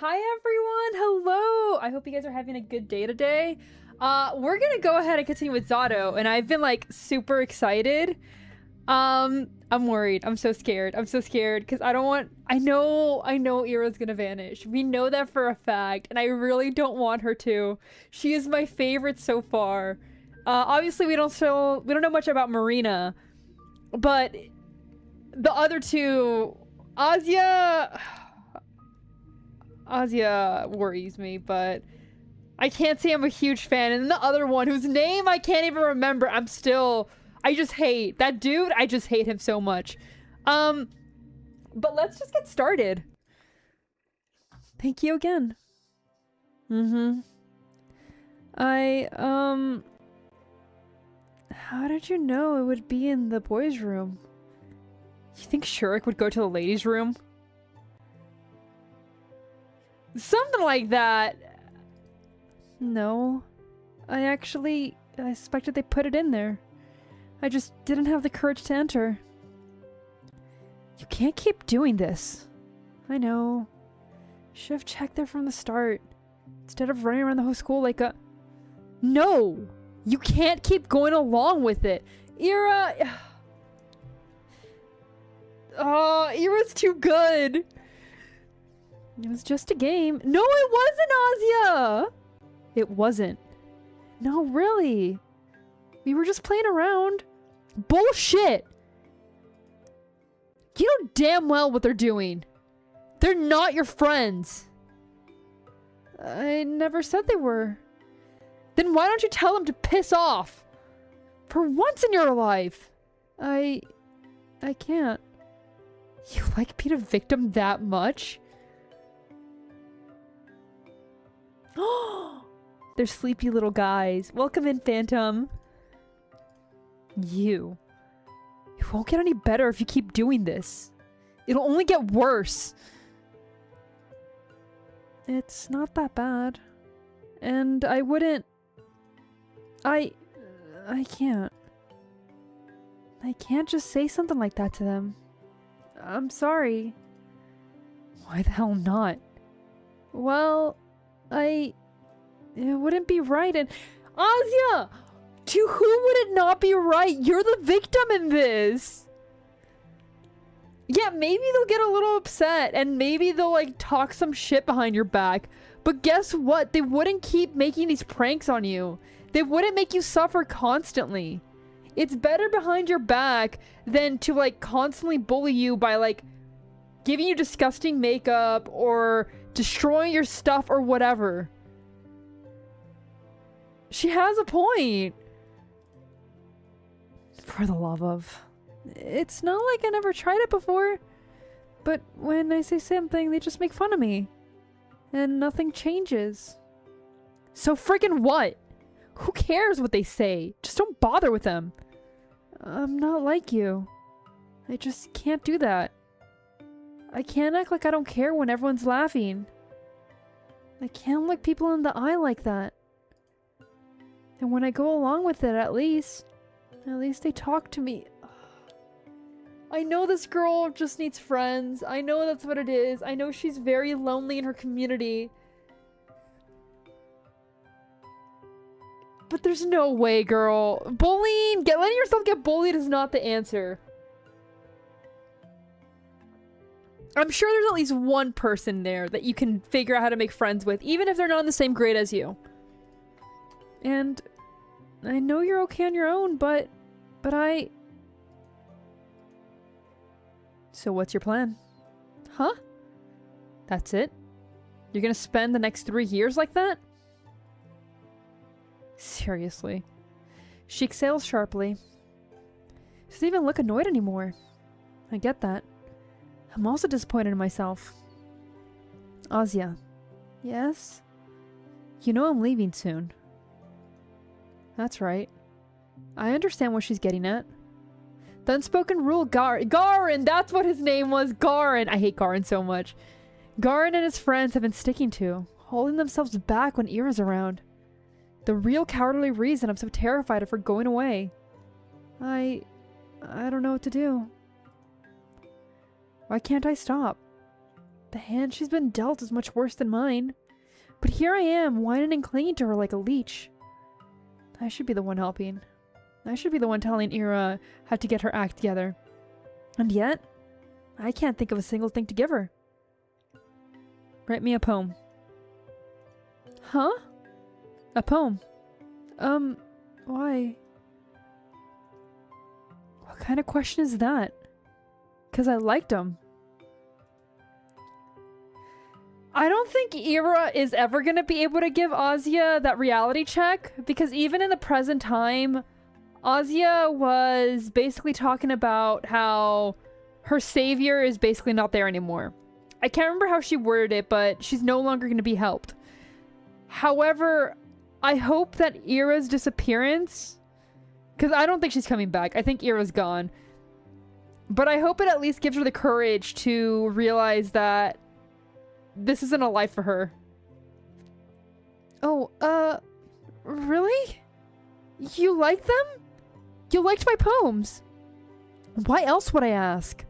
Hi everyone, hello! I hope you guys are having a good day today. We're gonna go ahead and continue with Z.A.T.O, and I've been like super excited. I'm worried, I'm so scared, because I don't want- I know Iraa's gonna vanish. We know that for a fact, and I really don't want her to. She is my favorite so far. Obviously we don't know much about Marina, but the other two, Azia worries me, but I can't say I'm a huge fan. And then the other one, whose name I can't even remember, I just hate. That dude, I just hate him so much. But let's just get started. Thank you again. How did you know it would be in the boys' room? You think Shurik would go to the ladies' room? Something like that. No. I suspected they put it in there. I just didn't have the courage to enter. You can't keep doing this. I know. Should have checked there from the start. Instead of running around the whole school like a... No! You can't keep going along with it. Iraaaa... Oh, Iraa's too good. It was just a game. No, it wasn't, Azia! It wasn't. No, really. We were just playing around. Bullshit! You know damn well what they're doing. They're not your friends. I never said they were. Then why don't you tell them to piss off? For once in your life. I can't. You like being a victim that much? They're sleepy little guys. Welcome in, Phantom. You. It won't get any better if you keep doing this. It'll only get worse. It's not that bad. And I wouldn't... I can't. I can't just say something like that to them. I'm sorry. Why the hell not? Well, it wouldn't be right, and... Azia! To who would it not be right? You're the victim in this! Yeah, maybe they'll get a little upset, and maybe they'll, like, talk some shit behind your back. But guess what? They wouldn't keep making these pranks on you. They wouldn't make you suffer constantly. It's better behind your back than to, like, constantly bully you by, like, giving you disgusting makeup or destroying your stuff or whatever. She has a point. For the love of... It's not like I never tried it before. But when I say something, they just make fun of me. And nothing changes. So friggin' what? Who cares what they say? Just don't bother with them. I'm not like you. I just can't do that. I can't act like I don't care when everyone's laughing. I can't look people in the eye like that. And when I go along with it, at least they talk to me. I know this girl just needs friends. I know that's what it is. I know she's very lonely in her community. But there's no way, girl. Bullying, letting yourself get bullied is not the answer. I'm sure there's at least one person there that you can figure out how to make friends with, even if they're not in the same grade as you. And I know you're okay on your own, but I... So what's your plan? Huh? That's it? You're gonna spend the next 3 years like that? Seriously. She exhales sharply. She doesn't even look annoyed anymore. I get that. I'm also disappointed in myself. Azia. Yes? You know I'm leaving soon. That's right. I understand what she's getting at. The unspoken rule Garin! That's what his name was! Garin! I hate Garin so much. Garin and his friends have been sticking to, holding themselves back when Iraa's around. The real cowardly reason I'm so terrified of her going away. I don't know what to do. Why can't I stop? The hand she's been dealt is much worse than mine. But here I am, whining and clinging to her like a leech. I should be the one helping. I should be the one telling Iraaaa how to get her act together. And yet, I can't think of a single thing to give her. Write me a poem. Huh? A poem. Why? What kind of question is that? 'Cause I liked them. I don't think Iraaaa is ever going to be able to give Azia that reality check, because even in the present time, Azia was basically talking about how her savior is basically not there anymore. I can't remember how she worded it, but she's no longer going to be helped. However, I hope that Iraa's disappearance, because I don't think she's coming back. I think Iraa's gone. But I hope it at least gives her the courage to realize that this isn't a life for her. Oh, really? You like them? You liked my poems. Why else would I ask?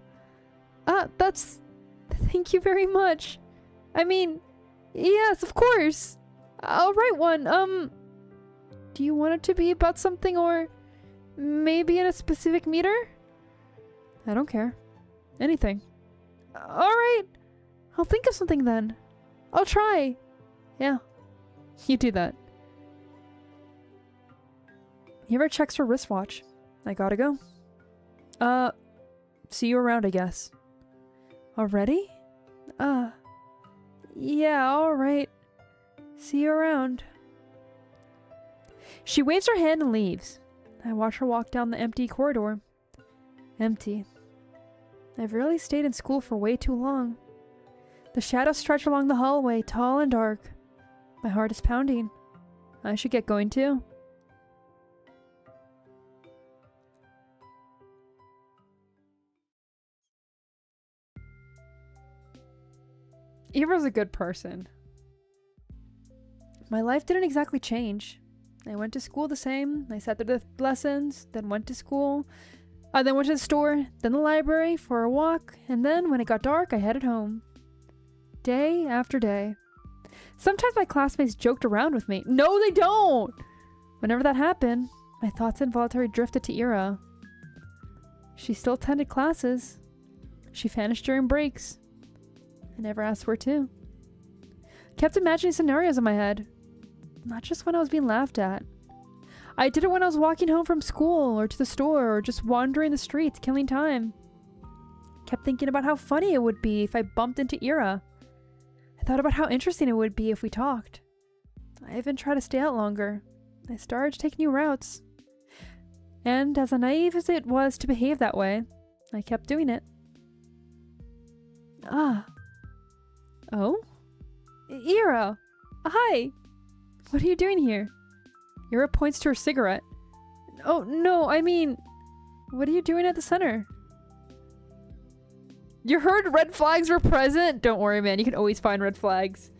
Thank you very much. I mean, yes, of course. I'll write one. Do you want it to be about something or maybe in a specific meter? I don't care. Anything. Alright. I'll think of something then. I'll try. Yeah. You do that. Ira checks her wristwatch. I gotta go. See you around, I guess. Already? Yeah, alright. See you around. She waves her hand and leaves. I watch her walk down the empty corridor. Empty. I've really stayed in school for way too long. The shadows stretch along the hallway, tall and dark. My heart is pounding. I should get going too. Iraa's a good person. My life didn't exactly change. I went to school the same. I sat through the lessons, then went to school. I then went to the store, then the library for a walk, and then when it got dark, I headed home. Day after day. Sometimes my classmates joked around with me. No, they don't! Whenever that happened, my thoughts involuntarily drifted to Iraaaa. She still attended classes. She vanished during breaks. I never asked where to. Kept imagining scenarios in my head. Not just when I was being laughed at. I did it when I was walking home from school or to the store or just wandering the streets, killing time. Kept thinking about how funny it would be if I bumped into Iraaaa. I thought about how interesting it would be if we talked. I even tried to stay out longer. I started to take new routes. And as naive as it was to behave that way, I kept doing it. Ah. Oh? Iraaaa! Hi! What are you doing here? Iraaaa points to her cigarette. Oh, no, I mean, what are you doing at the center? You heard red flags were present? Don't worry, man. You can always find red flags.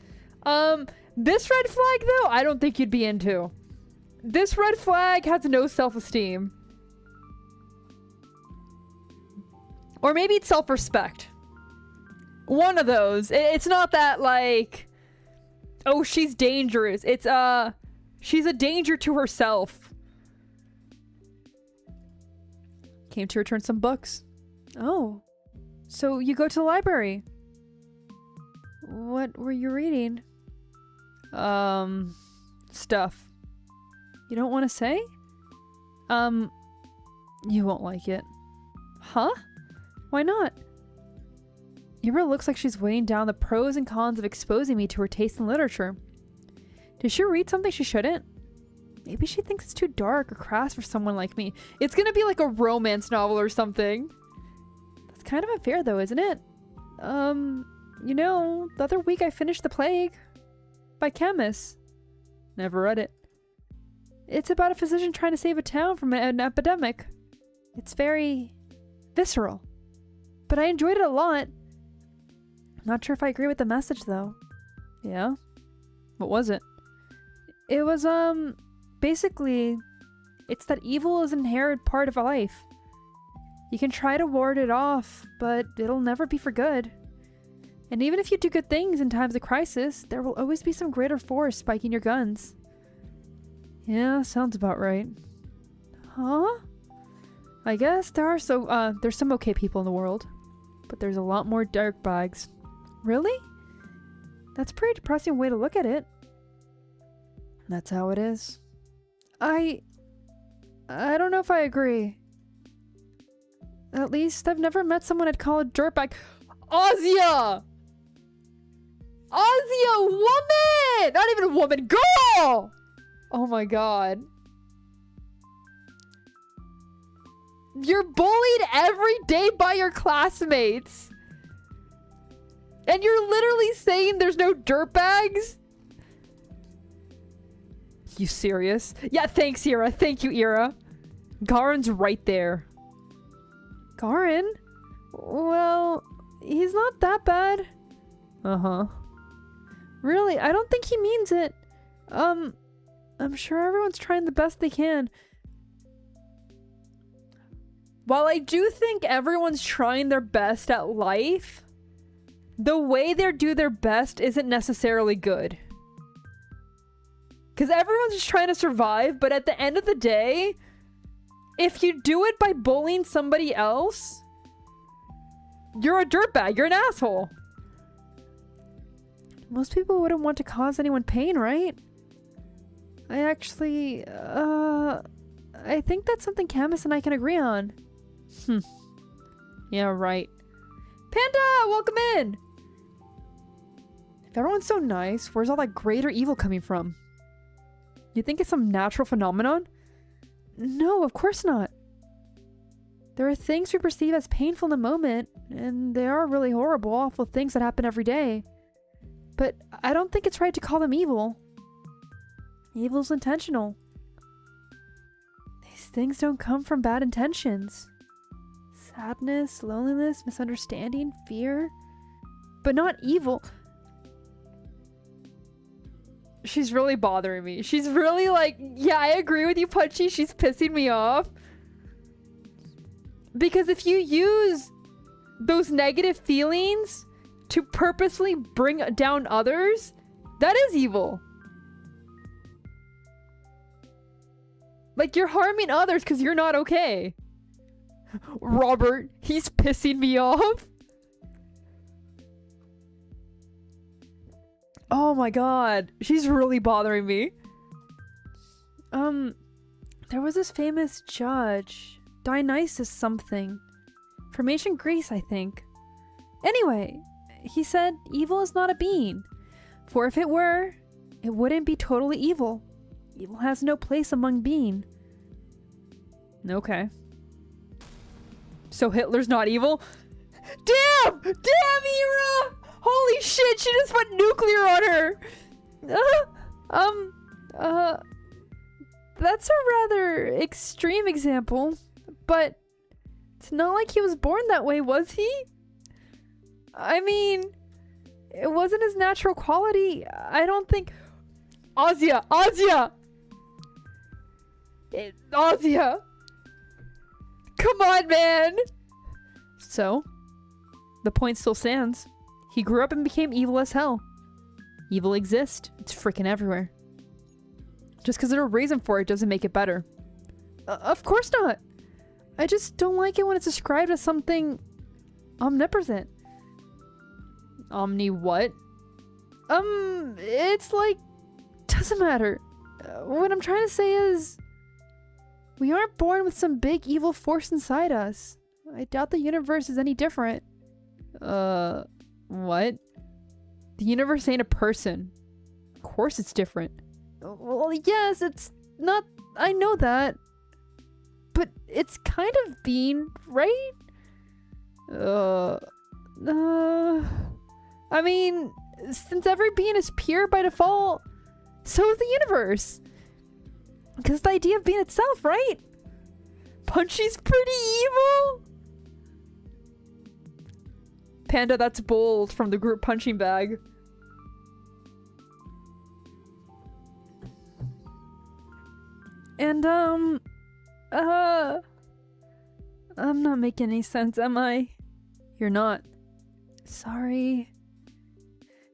This red flag, though, I don't think you'd be into. This red flag has no self-esteem. Or maybe it's self-respect. One of those. It's not that, like, oh, she's dangerous. It's, she's a danger to herself. Came to return some books. Oh. So you go to the library. What were you reading? Stuff. You don't want to say? You won't like it. Huh? Why not? Iraaaa looks like she's weighing down the pros and cons of exposing me to her taste in literature. Did she read something she shouldn't? Maybe she thinks it's too dark or crass for someone like me. It's gonna be like a romance novel or something. That's kind of unfair though, isn't it? You know, the other week I finished The Plague by Camus. Never read it. It's about a physician trying to save a town from an epidemic. It's very visceral. But I enjoyed it a lot. Not sure if I agree with the message though. Yeah? What was it? It was, basically, it's that evil is an inherent part of life. You can try to ward it off, but it'll never be for good. And even if you do good things in times of crisis, there will always be some greater force spiking your guns. Yeah, sounds about right. Huh? I guess there's some okay people in the world, but there's a lot more dirtbags. Really? That's a pretty depressing way to look at it. That's how it is. I don't know if I agree. At least I've never met someone I'd call a dirtbag. Ozia! Ozia, woman! Not even a woman, girl! Oh my god. You're bullied every day by your classmates. And you're literally saying there's no dirtbags? You serious? Yeah, thanks, Ira. Thank you, Ira. Garen's right there. Garen? Well, he's not that bad. Uh-huh. Really, I don't think he means it. I'm sure everyone's trying the best they can. While I do think everyone's trying their best at life, the way they do their best isn't necessarily good. Because everyone's just trying to survive, but at the end of the day, if you do it by bullying somebody else, you're a dirtbag, you're an asshole. Most people wouldn't want to cause anyone pain, right? I actually, I think that's something Camus and I can agree on. Yeah, right. Panda, welcome in! If everyone's so nice, where's all that greater evil coming from? You think it's some natural phenomenon? No, of course not. There are things we perceive as painful in the moment, and they are really horrible, awful things that happen every day. But I don't think it's right to call them evil. Evil's intentional. These things don't come from bad intentions. Sadness, loneliness, misunderstanding, fear. But not evil. She's really bothering me. She's really like, yeah, I agree with you, Punchy. She's pissing me off. Because if you use those negative feelings to purposely bring down others, that is evil. Like, you're harming others because you're not okay. Robert, he's pissing me off. Oh my god. She's really bothering me. There was this famous judge. Dionysus something. From ancient Greece, I think. Anyway, he said evil is not a being. For if it were, it wouldn't be totally evil. Evil has no place among being. Okay. So Hitler's not evil? Damn! Damn, Ira! Holy shit, she just put nuclear on her! That's a rather extreme example, but it's not like he was born that way, was he? I mean, it wasn't his natural quality. I don't think... Ozia! Ozia! Ozia! Come on, man! So, the point still stands. He grew up and became evil as hell. Evil exists. It's freaking everywhere. Just because there's a reason for it doesn't make it better. Of course not. I just don't like it when it's described as something omnipresent. Omni what? It's like, doesn't matter. What I'm trying to say is, we aren't born with some big evil force inside us. I doubt the universe is any different. What? The universe ain't a person. Of course it's different. Well, yes, it's not... I know that. But it's kind of being, right? I mean, since every being is pure by default, so is the universe. Because it's the idea of being itself, right? Punchy's pretty evil? Panda, that's bold from the group punching bag. And, I'm not making any sense, am I? You're not. Sorry.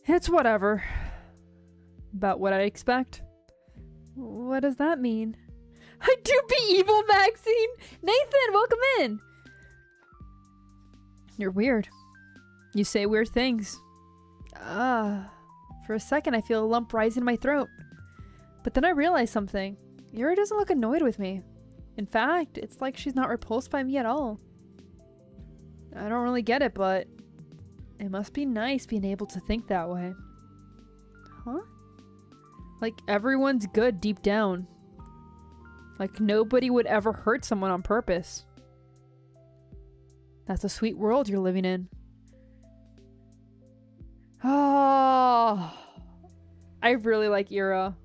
It's whatever. About what I expect. What does that mean? I do be evil, Maxine! Nathan, welcome in! You're weird. You say weird things. For a second I feel a lump rise in my throat. But then I realize something. Iraaaa doesn't look annoyed with me. In fact, it's like she's not repulsed by me at all. I don't really get it, but it must be nice being able to think that way. Huh? Like everyone's good deep down. Like nobody would ever hurt someone on purpose. That's a sweet world you're living in. Oh, I really like Iraaaa.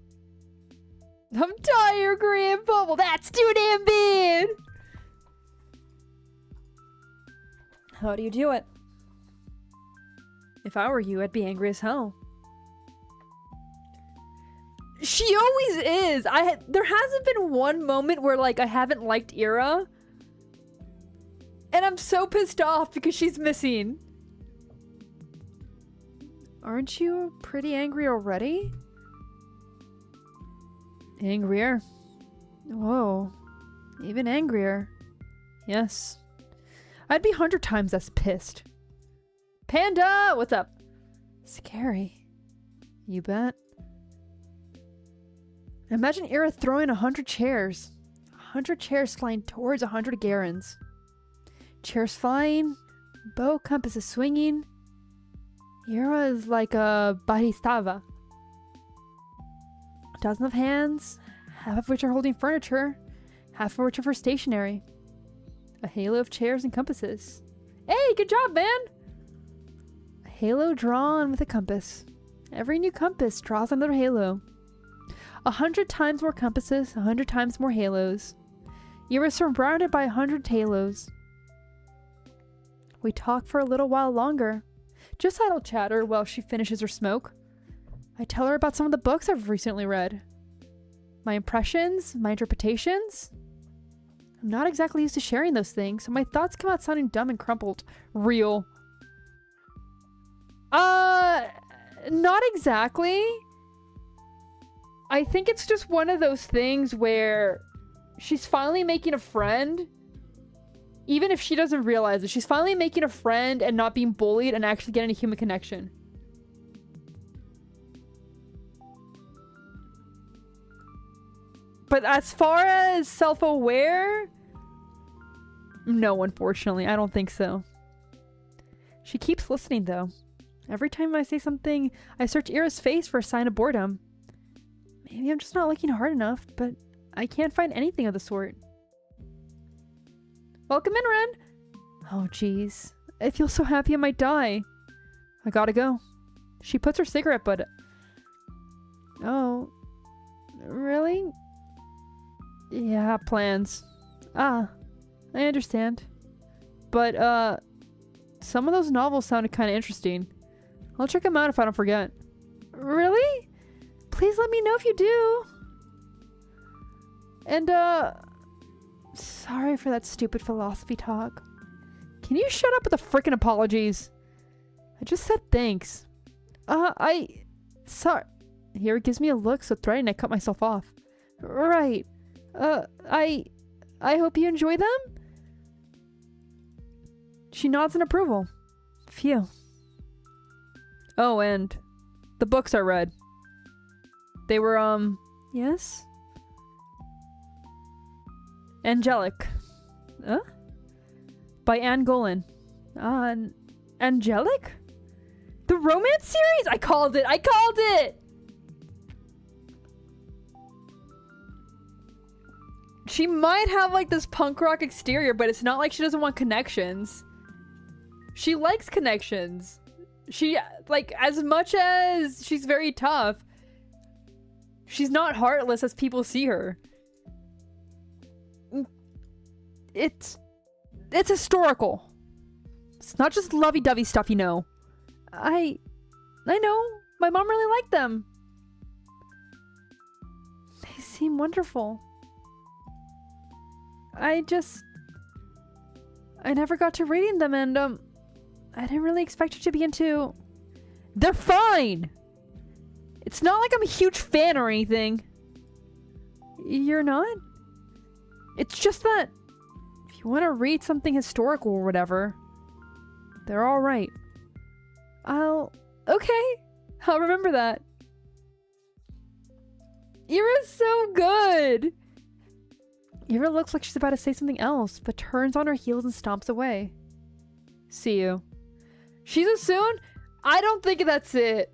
I'm tired, Grandpa. Well, that's too damn bad. How do you do it? If I were you, I'd be angry as hell. She always is. There hasn't been one moment where like I haven't liked Iraaaa. And I'm so pissed off because she's missing. Aren't you pretty angry already? Angrier. Whoa. Even angrier. Yes. I'd be 100 times as pissed. Panda! What's up? Scary. You bet. Imagine Iraaaa throwing 100 chairs. 100 chairs flying towards 100 Garens. Chairs flying. Bow compasses swinging. Iraaaa is like a baristava. Dozens of hands, half of which are holding furniture, half of which are for stationery. A halo of chairs and compasses. Hey, good job, man! A halo drawn with a compass. Every new compass draws another halo. 100 times more compasses, 100 times more halos. You are surrounded by 100 halos. We talk for a little while longer. Just idle chatter while she finishes her smoke. I tell her about some of the books I've recently read. My impressions, my interpretations. I'm not exactly used to sharing those things, so my thoughts come out sounding dumb and crumpled. Real. Not exactly. I think it's just one of those things where she's finally making a friend. Even if she doesn't realize it, she's finally making a friend and not being bullied and actually getting a human connection. But as far as self-aware, no, unfortunately, I don't think so. She keeps listening though. Every time I say something, I search Iraa's face for a sign of boredom. Maybe I'm just not looking hard enough, but I can't find anything of the sort. Welcome in, Ren! Oh, jeez. I feel so happy I might die. I gotta go. She puts her cigarette butt... Oh. Really? Yeah, plans. Ah. I understand. But, some of those novels sounded kind of interesting. I'll check them out if I don't forget. Really? Please let me know if you do. And, sorry for that stupid philosophy talk. Can you shut up with the frickin' apologies? I just said thanks. Sorry. Here it gives me a look so threatening I cut myself off. Right. I hope you enjoy them? She nods in approval. Phew. Oh, and the books I read. They were, yes? Angelic. Huh? By Anne Golan. Angelic? The romance series? I called it! I called it! She might have like this punk rock exterior, but it's not like she doesn't want connections. She likes connections. She, like, as much as she's very tough, she's not heartless as people see her. It's historical. It's not just lovey-dovey stuff, you know. I know. My mom really liked them. They seem wonderful. I never got to reading them, and I didn't really expect you to be into They're fine! It's not like I'm a huge fan or anything. You're not? It's just that if you want to read something historical or whatever, they're alright. Okay. I'll remember that. Iraa's so good! Iraaaa looks like she's about to say something else, but turns on her heels and stomps away. See you. She's a soon? I don't think that's it.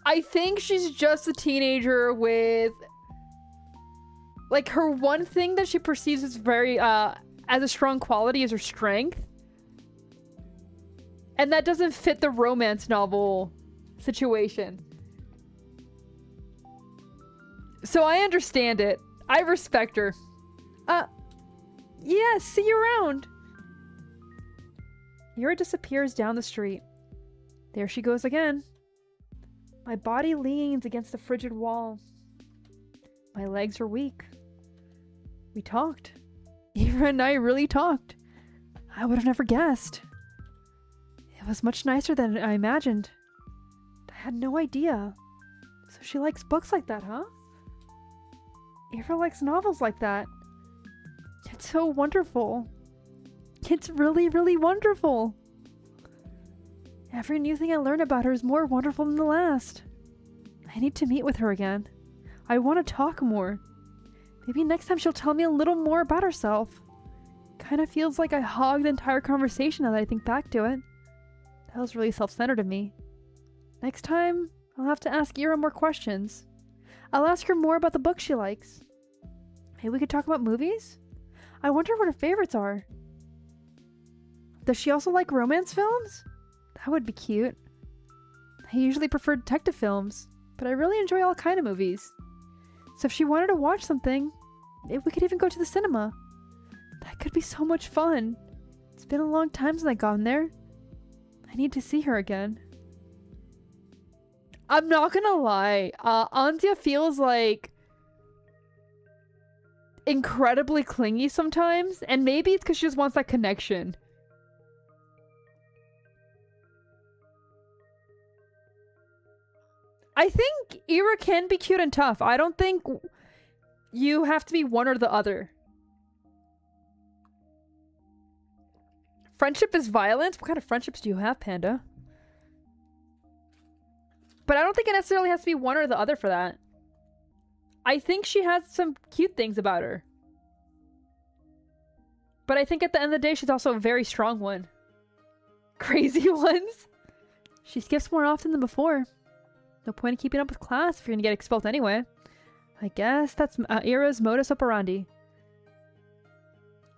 I think she's just a teenager with... like, her one thing that she perceives as very, as a strong quality is her strength. And that doesn't fit the romance novel situation. So I understand it. I respect her. Yeah, see you around. Iraaaa disappears down the street. There she goes again. My body leans against the frigid wall. My legs are weak. We talked. Iraaaa and I really talked. I would have never guessed. It was much nicer than I imagined. I had no idea. So she likes books like that, huh? Iraaaa likes novels like that. It's so wonderful. It's really, really wonderful. Every new thing I learn about her is more wonderful than the last. I need to meet with her again. I want to talk more. Maybe next time she'll tell me a little more about herself. Kinda feels like I hogged the entire conversation now that I think back to it. That was really self-centered of me. Next time, I'll have to ask Iraaaa more questions. I'll ask her more about the books she likes. Maybe we could talk about movies? I wonder what her favorites are. Does she also like romance films? That would be cute. I usually prefer detective films, but I really enjoy all kind of movies. So if she wanted to watch something, maybe we could even go to the cinema. That could be so much fun. It's been a long time since I've gone there. I need to see her again. I'm not gonna lie, Anzia feels like incredibly clingy sometimes, and maybe it's because she just wants that connection. I think Iraaaa can be cute and tough. I don't think you have to be one or the other. Friendship is violence? What kind of friendships do you have, Panda? But I don't think it necessarily has to be one or the other for that. I think she has some cute things about her. But I think at the end of the day, she's also a very strong one. Crazy ones? She skips more often than before. No point in keeping up with class if you're gonna get expelled anyway. I guess that's Iraa's modus operandi.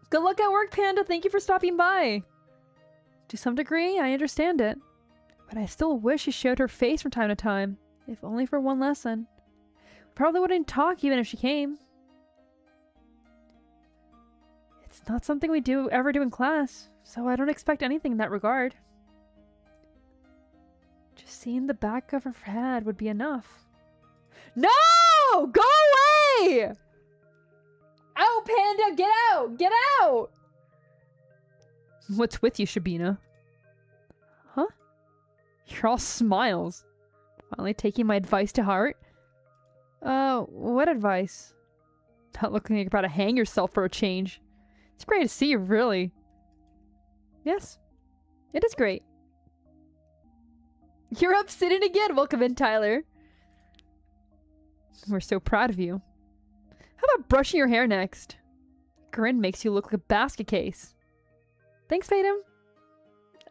Good luck at work, Panda. Thank you for stopping by. To some degree, I understand it. But I still wish she showed her face from time to time, if only for one lesson. Probably wouldn't talk even if she came. It's not something we ever do in class, so I don't expect anything in that regard. Just seeing the back of her head would be enough. No! Go away! Out, Panda! Get out! Get out! What's with you, Shabina? Huh? You're all smiles. Finally taking my advice to heart? What advice? Not looking like you're about to hang yourself for a change. It's great to see you, really. Yes, it is great. You're up sitting again. Welcome in, Tyler. We're so proud of you. How about brushing your hair next? Grin makes you look like a basket case. Thanks, Fatum.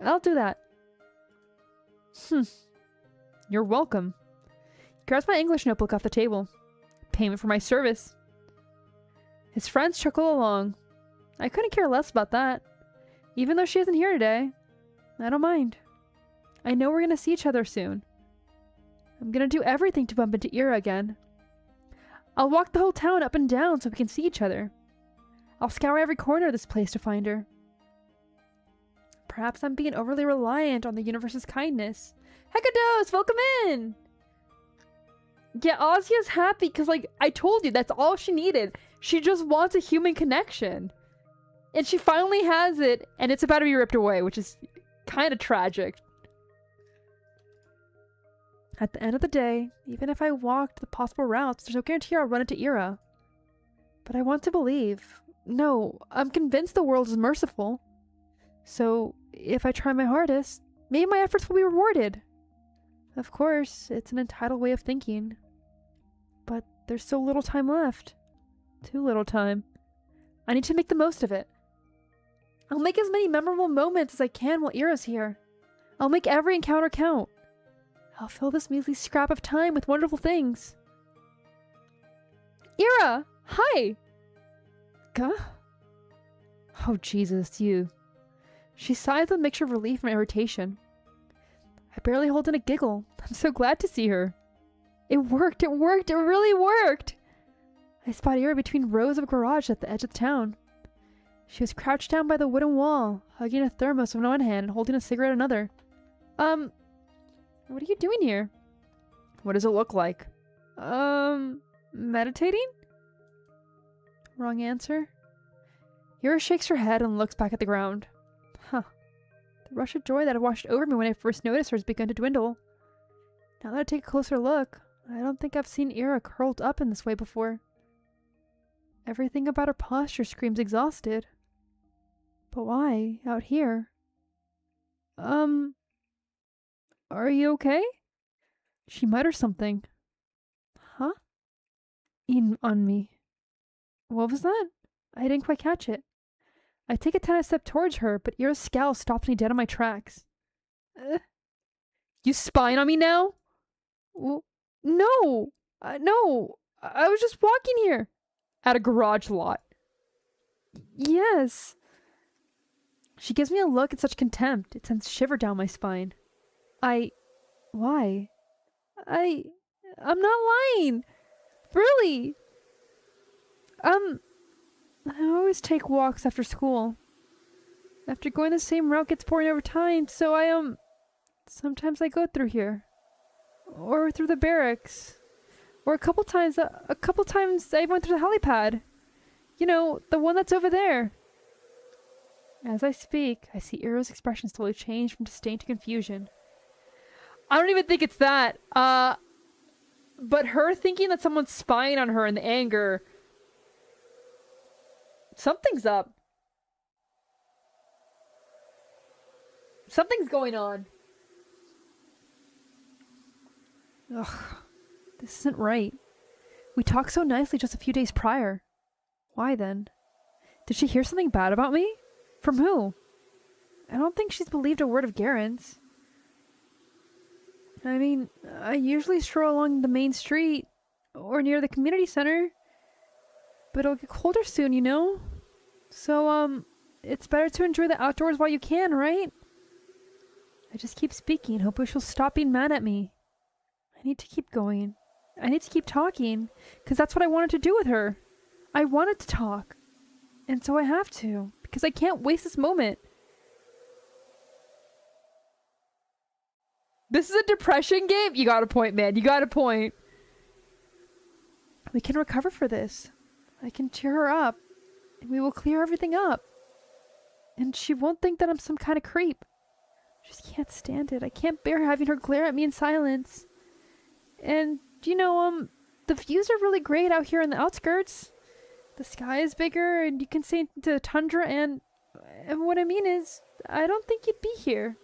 I'll do that. You're welcome. Grabs my English notebook off the table. Payment for my service. His friends chuckle along. I couldn't care less about that. Even though she isn't here today, I don't mind. I know we're gonna see each other soon. I'm gonna do everything to bump into Iraaaa again. I'll walk the whole town up and down so we can see each other. I'll scour every corner of this place to find her. Perhaps I'm being overly reliant on the universe's kindness. Hekados, welcome in! Yeah, Azia's happy because, like, I told you, that's all she needed. She just wants a human connection. And she finally has it, and it's about to be ripped away, which is kind of tragic. At the end of the day, even if I walked the possible routes, there's no guarantee I'll run into Iraaaa. But I want to believe. No, I'm convinced the world is merciful. So, if I try my hardest, maybe my efforts will be rewarded. Of course, it's an entitled way of thinking. But there's so little time left. Too little time. I need to make the most of it. I'll make as many memorable moments as I can while Iraa's here. I'll make every encounter count. I'll fill this measly scrap of time with wonderful things. Iraaaa! Hi! Gah? Oh, Jesus, you. She sighs with a mixture of relief and irritation. I barely hold in a giggle. I'm so glad to see her. It worked! It worked! It really worked! I spot Iraaaa between rows of garage at the edge of the town. She was crouched down by the wooden wall, hugging a thermos in one hand and holding a cigarette in another. What are you doing here? What does it look like? Meditating? Wrong answer. Iraaaa shakes her head and looks back at the ground. Huh. The rush of joy that had washed over me when I first noticed her has begun to dwindle. Now that I take a closer look, I don't think I've seen Iraaaa curled up in this way before. Everything about her posture screams exhausted. But why, out here? Are you okay? She mutters something. Huh? On me. What was that? I didn't quite catch it. I take a tiny step towards her, but Iraa's scowl stops me dead in my tracks. You spying on me now? No! No! I was just walking here. At a garage lot. Yes. She gives me a look at such contempt. It sends a shiver down my spine. Why? I'm not lying. Really. I always take walks after school. After going the same route gets boring over time, so sometimes I go through here. Or through the barracks. Or a couple times I went through the helipad. You know, the one that's over there. As I speak, I see Iraa's expression slowly change from disdain to confusion. I don't even think it's that. But her thinking that someone's spying on her in the anger. Something's up. Something's going on. Ugh. This isn't right. We talked so nicely just a few days prior. Why then? Did she hear something bad about me? From who? I don't think she's believed a word of Garen's. I mean, I usually stroll along the main street or near the community center. But it'll get colder soon, you know? So, it's better to enjoy the outdoors while you can, right? I just keep speaking, hoping she'll stop being mad at me. I need to keep going. I need to keep talking, because that's what I wanted to do with her. I wanted to talk. And so I have to, because I can't waste this moment. This is a depression game? You got a point, man. You got a point. We can recover for this. I can cheer her up. And we will clear everything up. And she won't think that I'm some kind of creep. I just can't stand it. I can't bear having her glare at me in silence. And, you know, the views are really great out here in the outskirts. The sky is bigger and you can see into the tundra and what I mean is, I don't think you'd be here.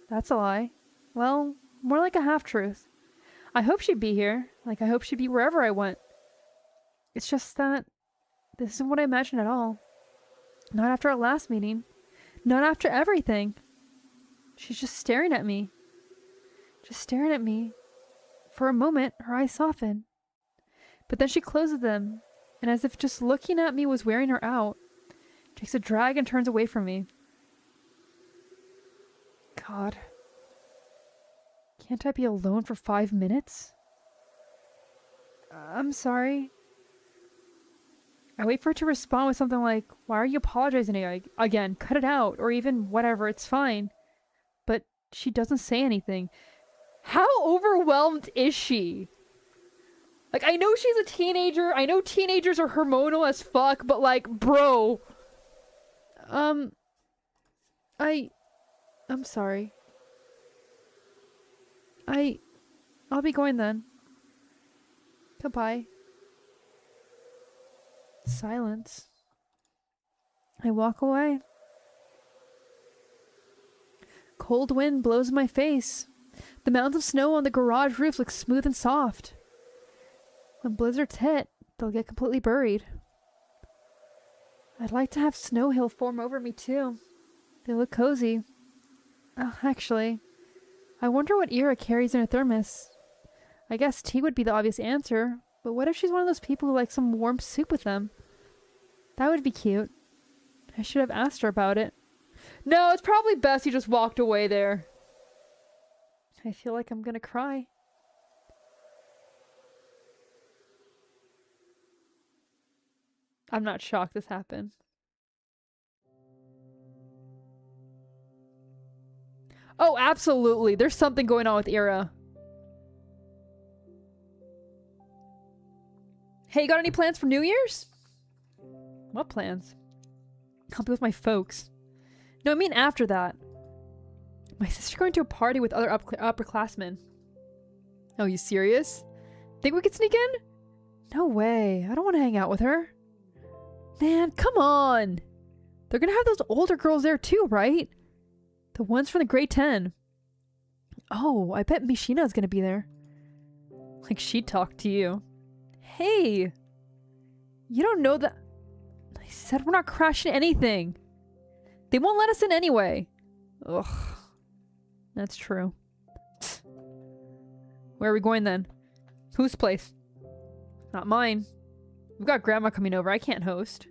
That's a lie. Well, more like a half-truth. I hope she'd be here. Like, I hope she'd be wherever I went. It's just that this isn't what I imagined at all. Not after our last meeting. Not after everything. She's just staring at me. Just staring at me. For a moment, her eyes soften. But then she closes them, and as if just looking at me was wearing her out, takes a drag and turns away from me. God. Can't I be alone for 5 minutes? I'm sorry. I wait for her to respond with something like, why are you apologizing again? Cut it out, or even whatever, it's fine. But she doesn't say anything. How overwhelmed is she? Like, I know she's a teenager. I know teenagers are hormonal as fuck, but like, bro. I'm sorry. I'll be going then. Goodbye. Silence. I walk away. Cold wind blows in my face. The mounds of snow on the garage roof look smooth and soft. When blizzards hit, they'll get completely buried. I'd like to have snow hill form over me too. They look cozy. Actually, I wonder what Iraaaa carries in her thermos. I guess tea would be the obvious answer, but what if she's one of those people who like some warm soup with them? That would be cute. I should have asked her about it. No, it's probably best you just walked away there. I feel like I'm gonna cry. I'm not shocked this happened. Oh, absolutely. There's something going on with Iraaaa. Hey, you got any plans for New Year's? What plans? I'll be with my folks. No, I mean after that. My sister's going to a party with other upperclassmen. Oh, you serious? Think we could sneak in? No way. I don't want to hang out with her. Man, come on. They're gonna have those older girls there too, right? The ones from the grade 10. Oh, I bet Mishina's gonna be there. Like she'd talk to you. Hey! You don't know that... I said we're not crashing anything. They won't let us in anyway. Ugh. That's true. Where are we going then? Whose place? Not mine. We've got grandma coming over. I can't host.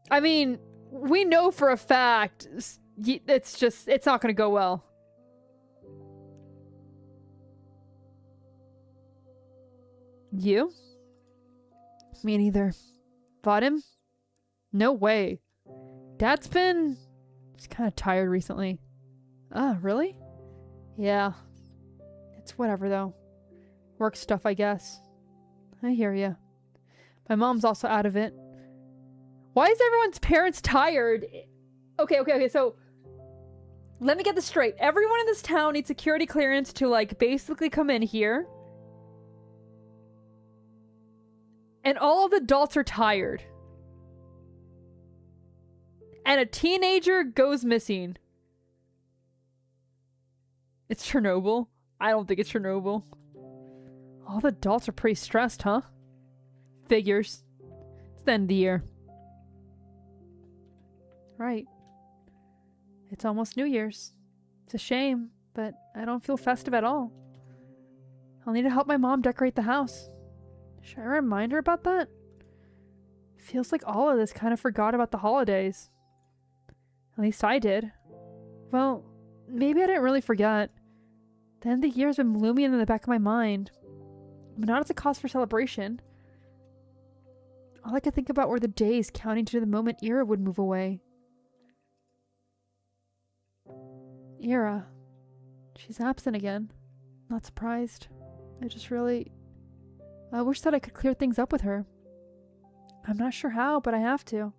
I mean, we know for a fact it's not going to go well. You? Me neither. Vadim? No way. Dad's been... He's kind of tired recently. Ah, really? Yeah. It's whatever, though. Work stuff, I guess. I hear ya. My mom's also out of it. Why is everyone's parents tired? Okay, so... Let me get this straight. Everyone in this town needs security clearance to, like, basically come in here. And all of the adults are tired. And a teenager goes missing. It's Chernobyl? I don't think it's Chernobyl. All the adults are pretty stressed, huh? Figures. It's the end of the year. Right. It's almost New Year's. It's a shame, but I don't feel festive at all. I'll need to help my mom decorate the house. Should I remind her about that? Feels like all of this kind of forgot about the holidays. At least I did. Well, maybe I didn't really forget. The end of the year has been looming in the back of my mind. But not as a cause for celebration. All I could think about were the days counting to the moment Iraaaa would move away. Iraaaa. She's absent again. Not surprised. I wish that I could clear things up with her. I'm not sure how, but I have to.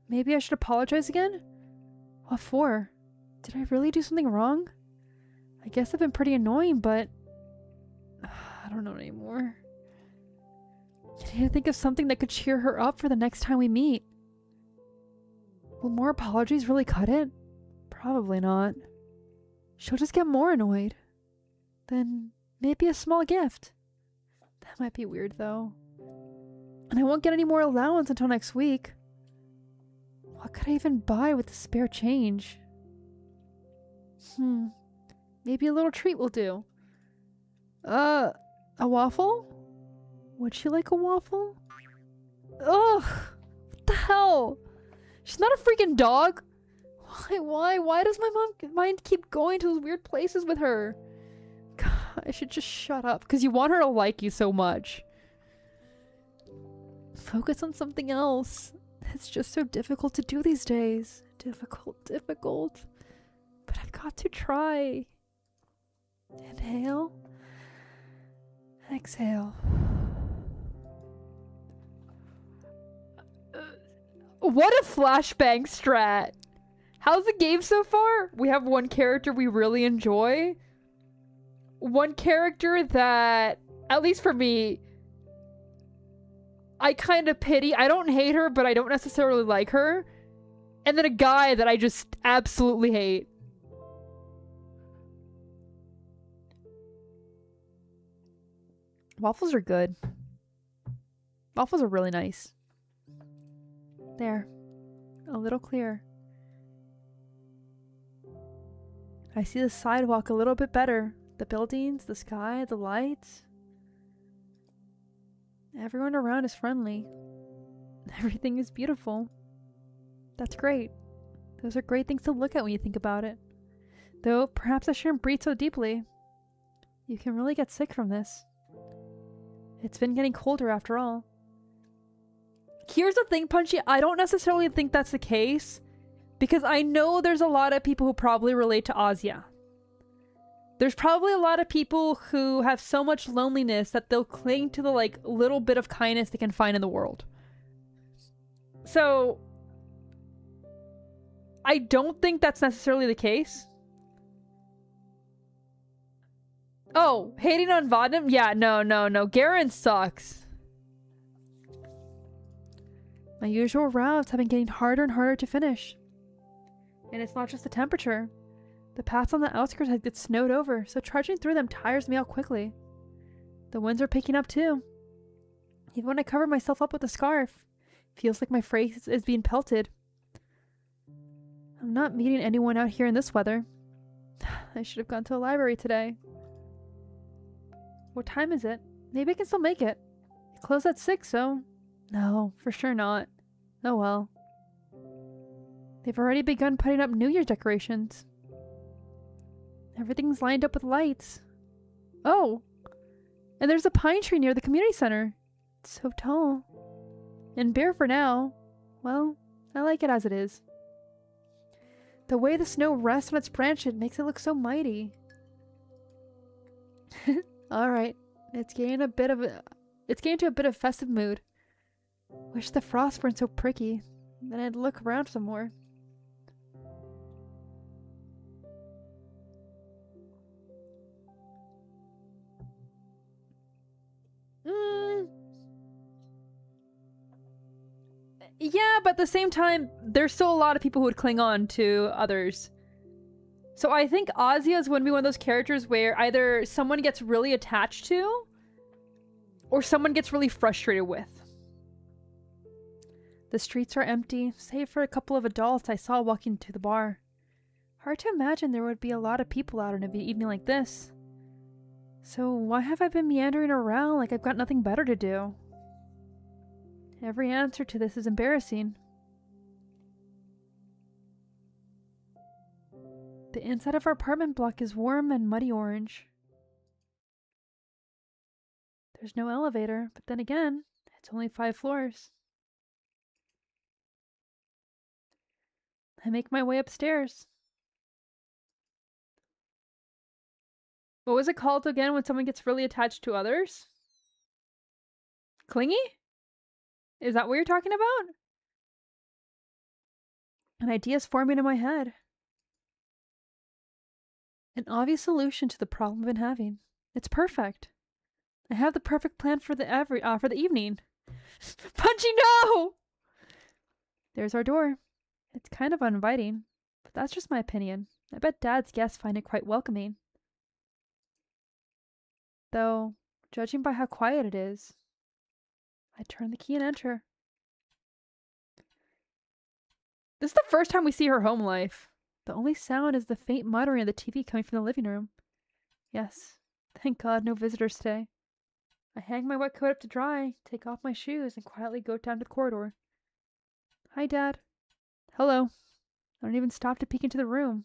Maybe I should apologize again? What for? Did I really do something wrong? I guess I've been pretty annoying, but... I don't know anymore. I need to think of something that could cheer her up for the next time we meet. Will more apologies really cut it? Probably not. She'll just get more annoyed. Then maybe a small gift. That might be weird, though. And I won't get any more allowance until next week. What could I even buy with the spare change? Maybe a little treat will do. A waffle? Would she like a waffle? Ugh! What the hell? She's not a freaking dog! Why does my mind keep going to those weird places with her? God, I should just shut up, because you want her to like you so much. Focus on something else. It's just so difficult to do these days. Difficult. But I've got to try. Inhale. Exhale. What a flashbang strat. How's the game so far? We have one character we really enjoy. One character that, at least for me, I kind of pity. I don't hate her, but I don't necessarily like her. And then a guy that I just absolutely hate. Waffles are good. Waffles are really nice. There. A little clearer. I see the sidewalk a little bit better. The buildings, the sky, the lights. Everyone around is friendly. Everything is beautiful. That's great. Those are great things to look at when you think about it. Though, perhaps I shouldn't breathe so deeply. You can really get sick from this. It's been getting colder after all. Here's the thing, Punchy. I don't necessarily think that's the case. Because I know there's a lot of people who probably relate to Azia. There's probably a lot of people who have so much loneliness that they'll cling to the like little bit of kindness they can find in the world. So I don't think that's necessarily the case. Oh, hating on Vadnam? Yeah, no. Garen sucks. My usual routes have been getting harder and harder to finish. And it's not just the temperature. The paths on the outskirts have get snowed over, so trudging through them tires me out quickly. The winds are picking up too. Even when I cover myself up with a scarf, it feels like my face is being pelted. I'm not meeting anyone out here in this weather. I should have gone to the library today. What time is it? Maybe I can still make it. It closed at 6, so... No, for sure not. Oh well. They've already begun putting up New Year's decorations. Everything's lined up with lights. Oh! And there's a pine tree near the community center. It's so tall. And bare for now. Well, I like it as it is. The way the snow rests on its branches makes it look so mighty. Alright. It's getting to a bit of festive mood. Wish the frost weren't so pricky. Then I'd look around some more. Yeah, but at the same time, there's still a lot of people who would cling on to others. So I think Azia is going to be one of those characters where either someone gets really attached to, or someone gets really frustrated with. The streets are empty, save for a couple of adults I saw walking to the bar. Hard to imagine there would be a lot of people out on an evening like this. So why have I been meandering around like I've got nothing better to do? Every answer to this is embarrassing. The inside of our apartment block is warm and muddy orange. There's no elevator, but then again, it's only 5 floors. I make my way upstairs. What was it called again when someone gets really attached to others? Clingy? Is that what you're talking about? An idea is forming in my head. An obvious solution to the problem I've been having. It's perfect. I have the perfect plan for the evening. Punchy, no! There's our door. It's kind of uninviting, but that's just my opinion. I bet Dad's guests find it quite welcoming. Though, judging by how quiet it is, I turn the key and enter. This is the first time we see her home life. The only sound is the faint muttering of the TV coming from the living room. Yes, thank God no visitors today. I hang my wet coat up to dry, take off my shoes, and quietly go down to the corridor. Hi, Dad. Hello. I don't even stop to peek into the room.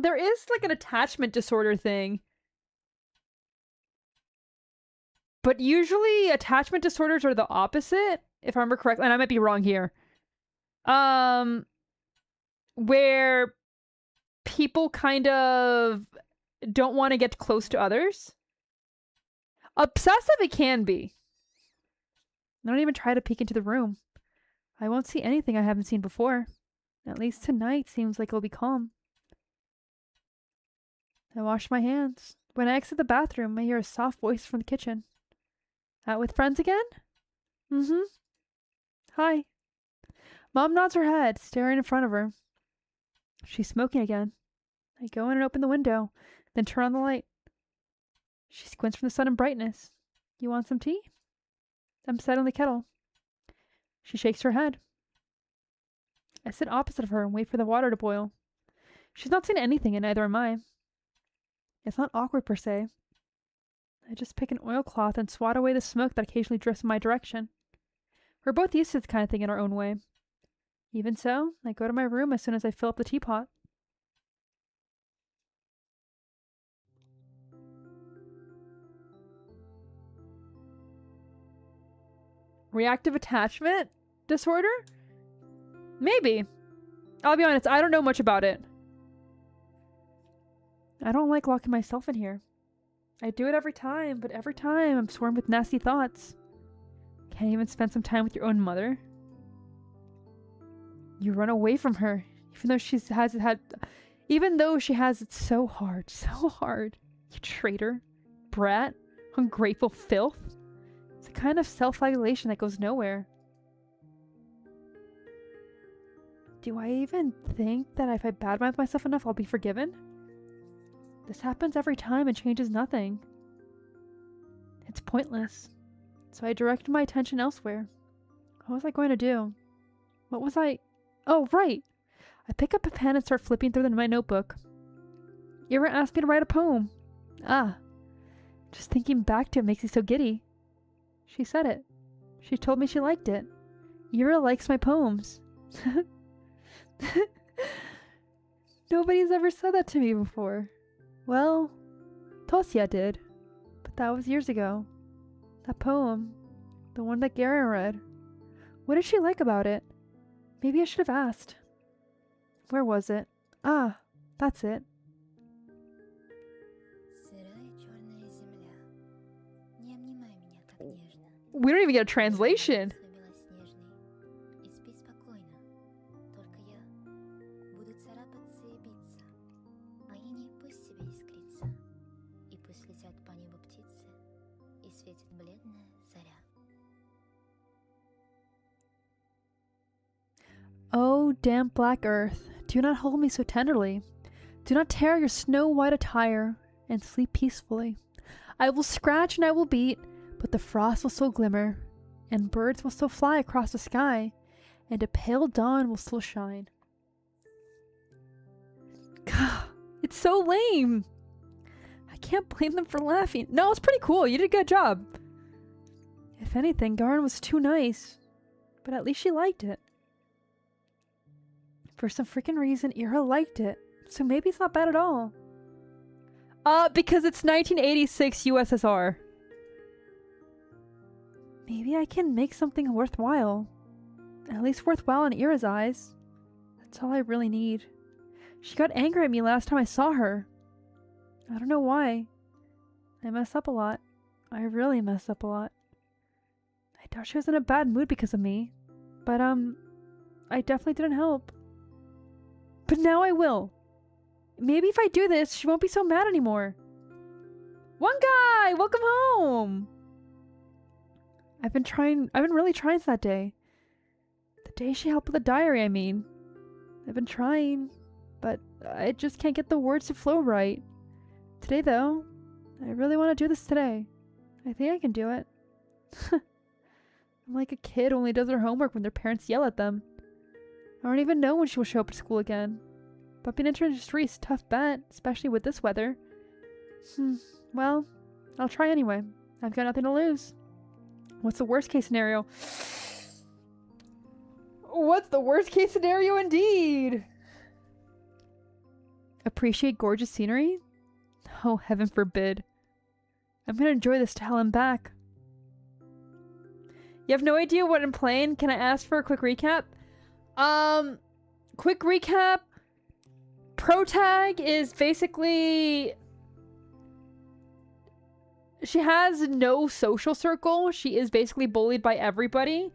There is like an attachment disorder thing. But usually attachment disorders are the opposite, if I remember correctly, and I might be wrong here. Where people kind of don't want to get close to others. Obsessive it can be. I don't even try to peek into the room. I won't see anything I haven't seen before. At least tonight seems like it'll be calm. I wash my hands. When I exit the bathroom, I hear a soft voice from the kitchen. Out with friends again? Mm-hmm. Hi. Mom nods her head, staring in front of her. She's smoking again. I go in and open the window, then turn on the light. She squints from the sudden brightness. You want some tea? I'm setting the kettle. She shakes her head. I sit opposite of her and wait for the water to boil. She's not saying anything, and neither am I. It's not awkward per se. I just pick an oilcloth and swat away the smoke that occasionally drifts in my direction. We're both used to this kind of thing in our own way. Even so, I go to my room as soon as I fill up the teapot. Reactive attachment disorder? Maybe. I'll be honest, I don't know much about it. I don't like locking myself in here. I do it every time, but every time I'm swarmed with nasty thoughts. Can't even spend some time with your own mother. You run away from her, even though she has it so hard, so hard. You traitor, brat, ungrateful filth. It's a kind of self-flagellation that goes nowhere. Do I even think that if I badmouth myself enough, I'll be forgiven? This happens every time and changes nothing. It's pointless. So I directed my attention elsewhere. What was I going to do? What was I... Oh, right! I pick up a pen and start flipping through my notebook. Iraaaa asked me to write a poem. Ah. Just thinking back to it makes me so giddy. She said it. She told me she liked it. Iraaaa likes my poems. Nobody's ever said that to me before. Well, Tosia did. But that was years ago. That poem. The one that Garen read. What did she like about it? Maybe I should have asked. Where was it? Ah, that's it. We don't even get a translation. Oh, damp black earth, do not hold me so tenderly. Do not tear your snow-white attire, and sleep peacefully. I will scratch and I will beat, but the frost will still glimmer, and birds will still fly across the sky, and a pale dawn will still shine. God, it's so lame. I can't blame them for laughing. No, it's pretty cool. You did a good job. If anything, Garen was too nice, but at least she liked it. For some freaking reason, Iraaaa liked it, so maybe it's not bad at all. Because it's 1986 USSR. Maybe I can make something worthwhile. At least worthwhile in Iraa's eyes. That's all I really need. She got angry at me last time I saw her. I don't know why. I mess up a lot. I really mess up a lot. I doubt she was in a bad mood because of me. But, I definitely didn't help. But now I will. Maybe if I do this, she won't be so mad anymore. One guy! Welcome home! I've been really trying since that day. The day she helped with the diary, I mean. I've been trying, but I just can't get the words to flow right. Today, though, I really want to do this today. I think I can do it. I'm like a kid who only does their homework when their parents yell at them. I don't even know when she will show up to school again. But being introduced is a tough bet, especially with this weather. Well, I'll try anyway. I've got nothing to lose. What's the worst case scenario? What's the worst case scenario indeed? Appreciate gorgeous scenery? Oh, heaven forbid. I'm gonna enjoy this to hell and back. You have no idea what I'm playing? Can I ask for a quick recap? Quick recap. Protag is basically She has no social circle. She is basically bullied by everybody.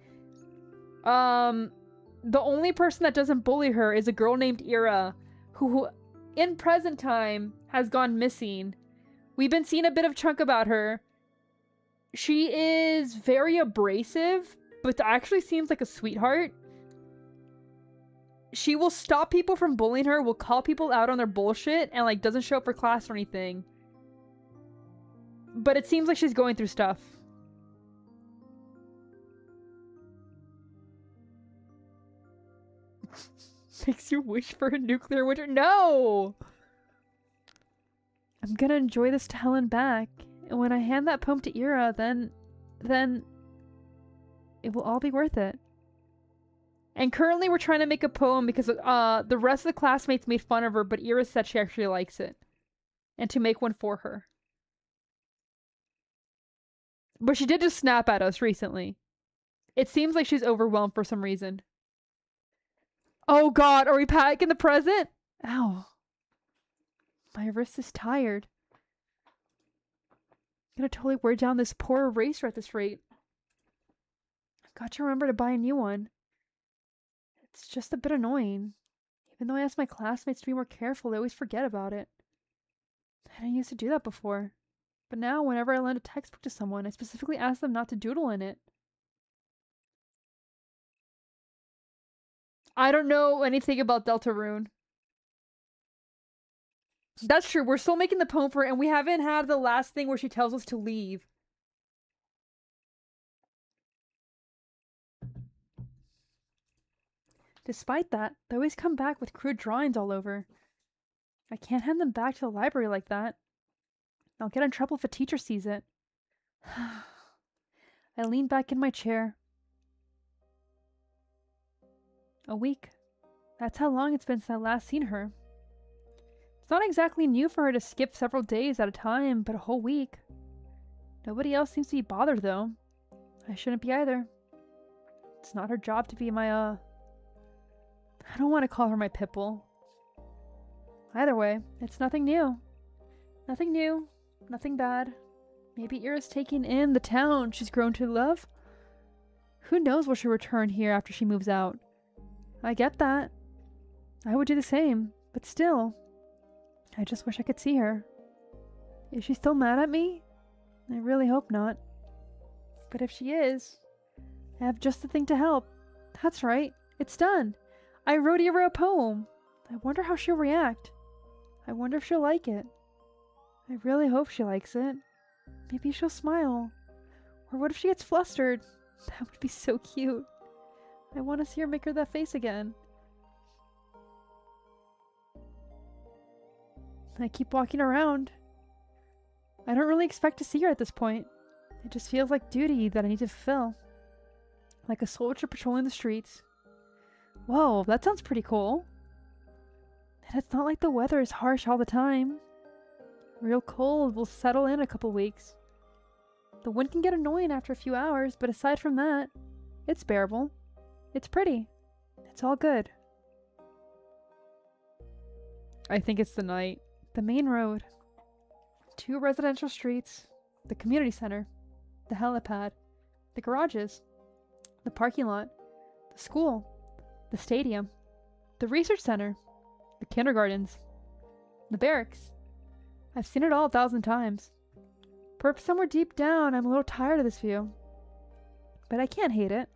The only person that doesn't bully her is a girl named Iraaaa, who in present time has gone missing. We've been seeing a bit of chunk about her. She is very abrasive, but actually seems like a sweetheart. She will stop people from bullying her, will call people out on their bullshit, and like doesn't show up for class or anything. But it seems like she's going through stuff. Makes you wish for a nuclear winter? No! I'm gonna enjoy this to hell and back. And when I hand that poem to Iraaaa, then it will all be worth it. And currently we're trying to make a poem because the rest of the classmates made fun of her, but Iraaaa said she actually likes it. And to make one for her. But she did just snap at us recently. It seems like she's overwhelmed for some reason. Oh god, are we packing the present? Ow. My wrist is tired. I'm gonna totally wear down this poor eraser at this rate. I've got to remember to buy a new one. It's just a bit annoying. Even though I asked my classmates to be more careful, they always forget about it. I didn't used to do that before. But now, whenever I lend a textbook to someone, I specifically ask them not to doodle in it. I don't know anything about Deltarune. That's true. We're still making the poem for her, and we haven't had the last thing where she tells us to leave. Despite that, they always come back with crude drawings all over. I can't hand them back to the library like that. I'll get in trouble if a teacher sees it. I lean back in my chair. A week. That's how long it's been since I last seen her. It's not exactly new for her to skip several days at a time, but a whole week. Nobody else seems to be bothered, though. I shouldn't be either. It's not her job to be my, I don't want to call her my pitbull. Either way, it's nothing new. Nothing new. Nothing bad. Maybe Iraa's taking in the town she's grown to love? Who knows will she return here after she moves out? I get that. I would do the same, but still. I just wish I could see her. Is she still mad at me? I really hope not. But if she is, I have just the thing to help. That's right. It's done. I wrote Iraaaa a poem. I wonder how she'll react. I wonder if she'll like it. I really hope she likes it. Maybe she'll smile. Or what if she gets flustered? That would be so cute. I want to see her make her that face again. I keep walking around. I don't really expect to see her at this point. It just feels like duty that I need to fulfill. Like a soldier patrolling the streets. Whoa, that sounds pretty cool. And it's not like the weather is harsh all the time. Real cold will settle in a couple weeks. The wind can get annoying after a few hours, but aside from that, it's bearable. It's pretty. It's all good. I think it's the night. The main road. 2 residential streets. The community center. The helipad. The garages. The parking lot. The school. The stadium. The research center. The kindergartens. The barracks. I've seen it all 1,000 times. Perhaps somewhere deep down I'm a little tired of this view. But I can't hate it.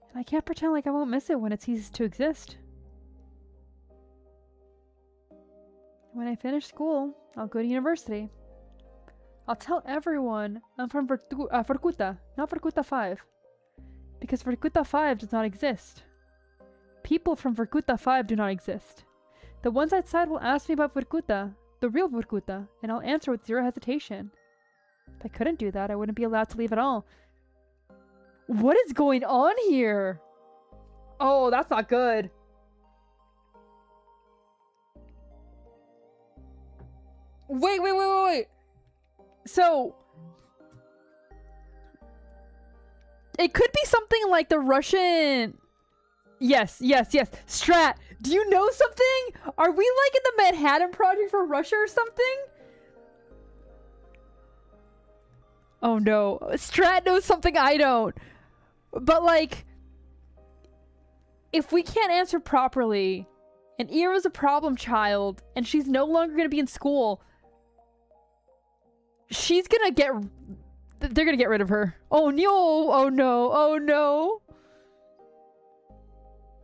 And I can't pretend like I won't miss it when it ceases to exist. When I finish school, I'll go to university. I'll tell everyone I'm from Vorkuta, not Vorkuta 5. Because Vorkuta 5 does not exist. People from Vorkuta 5 do not exist. The ones outside will ask me about Vorkuta, the real Vorkuta, and I'll answer with zero hesitation. If I couldn't do that, I wouldn't be allowed to leave at all. What is going on here? Oh, that's not good. Wait. So, it could be something like the Russian... Yes. Strat, do you know something? Are we like in the Manhattan Project for Russia or something? Oh no. Strat knows something I don't. But like, if we can't answer properly, and Ira's a problem child, and she's no longer gonna be in school, she's gonna get... They're gonna get rid of her. Oh no! Oh no! Oh no!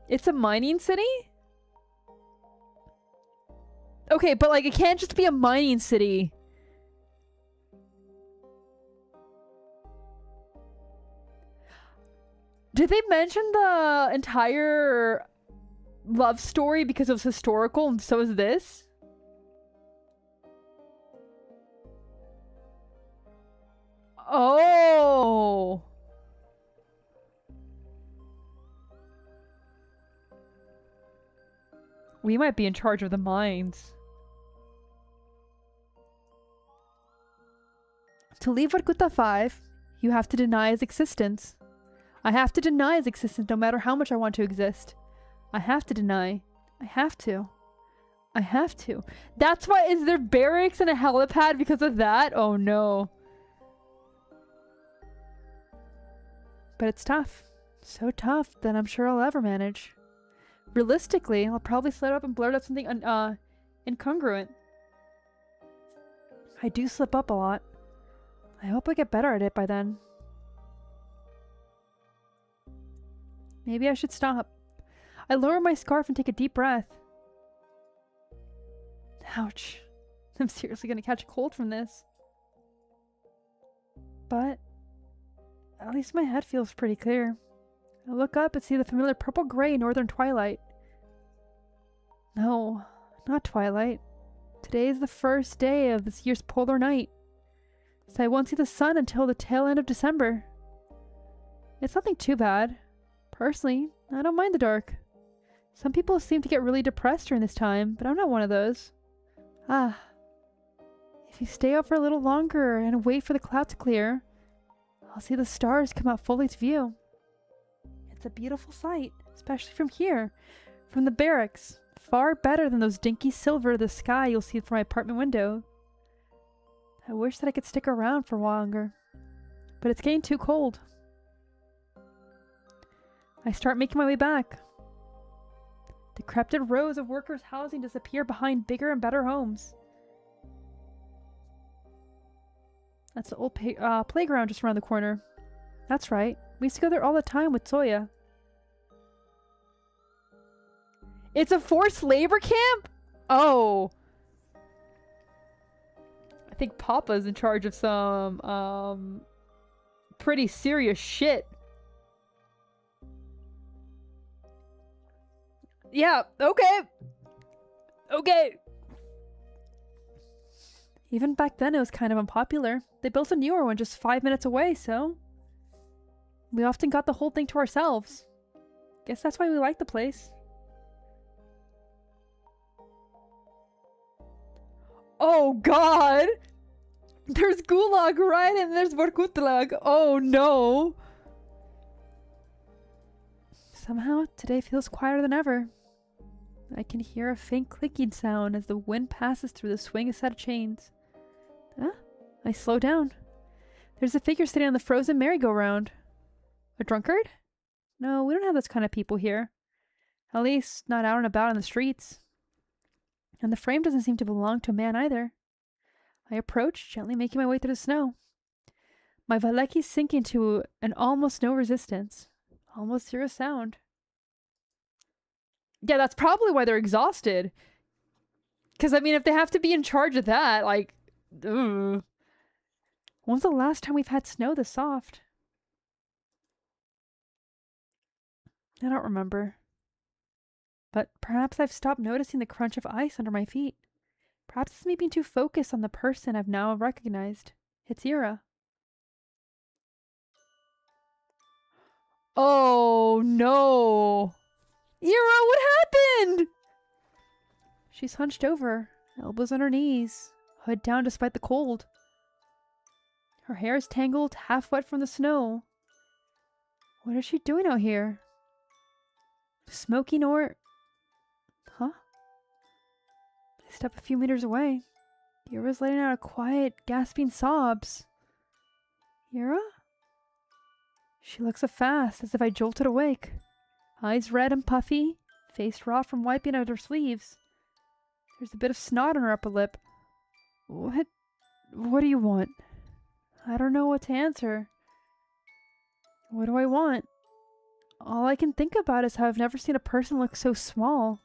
It's a mining city? Okay, but like, it can't just be a mining city. Did they mention the entire love story because it was historical and so is this? Oh. We might be in charge of the mines. To leave Vorkuta 5, you have to deny his existence. I have to deny his existence no matter how much I want to exist. I have to deny. I have to. I have to. That's why, is there barracks and a helipad because of that? Oh no. But it's tough. So tough that I'm sure I'll ever manage. Realistically, I'll probably slip up and blurt out something incongruent. I do slip up a lot. I hope I get better at it by then. Maybe I should stop. I lower my scarf and take a deep breath. Ouch. I'm seriously gonna catch a cold from this. But at least my head feels pretty clear. I look up and see the familiar purple-gray northern twilight. No, not twilight. Today is the first day of this year's polar night, so I won't see the sun until the tail end of December. It's nothing too bad. Personally, I don't mind the dark. Some people seem to get really depressed during this time, but I'm not one of those. Ah. If you stay out for a little longer and wait for the clouds to clear, I'll see the stars come out fully to view. It's a beautiful sight, especially from here, from the barracks. Far better than those dinky silver of the sky you'll see from my apartment window. I wish that I could stick around for longer, but it's getting too cold. I start making my way back. Decrepit rows of workers' housing disappear behind bigger and better homes. That's the old playground just around the corner. That's right. We used to go there all the time with Toya. It's a forced labor camp? Oh. I think Papa's in charge of some, pretty serious shit. Yeah, okay. Okay. Even back then it was kind of unpopular. They built a newer one just 5 minutes away, so we often got the whole thing to ourselves. Guess that's why we like the place. Oh god! There's Gulag right and there's Vorkutlag. Oh no! Somehow today feels quieter than ever. I can hear a faint clicking sound as the wind passes through the swinging set of chains. Huh? I slow down. There's a figure sitting on the frozen merry-go-round. A drunkard? No, we don't have those kind of people here. At least, not out and about in the streets. And the frame doesn't seem to belong to a man either. I approach, gently making my way through the snow. My Valeki sinking to an almost no resistance. Almost zero sound. Yeah, that's probably why they're exhausted. Because, I mean, if they have to be in charge of that, like... Ugh. When's the last time we've had snow this soft? I don't remember. But perhaps I've stopped noticing the crunch of ice under my feet. Perhaps it's me being too focused on the person I've now recognized. It's Iraaaa. Oh no! Iraaaa, what happened? She's hunched over, elbows on her knees, hood down despite the cold. Her hair is tangled, half wet from the snow. What is she doing out here? Smoking or... Huh? I step a few meters away. Iraa's letting out a quiet, gasping sobs. Iraaaa? She looks up fast, as if I jolted awake. Eyes red and puffy, face raw from wiping out her sleeves. There's a bit of snot on her upper lip. What do you want? I don't know what to answer. What do I want? All I can think about is how I've never seen a person look so small.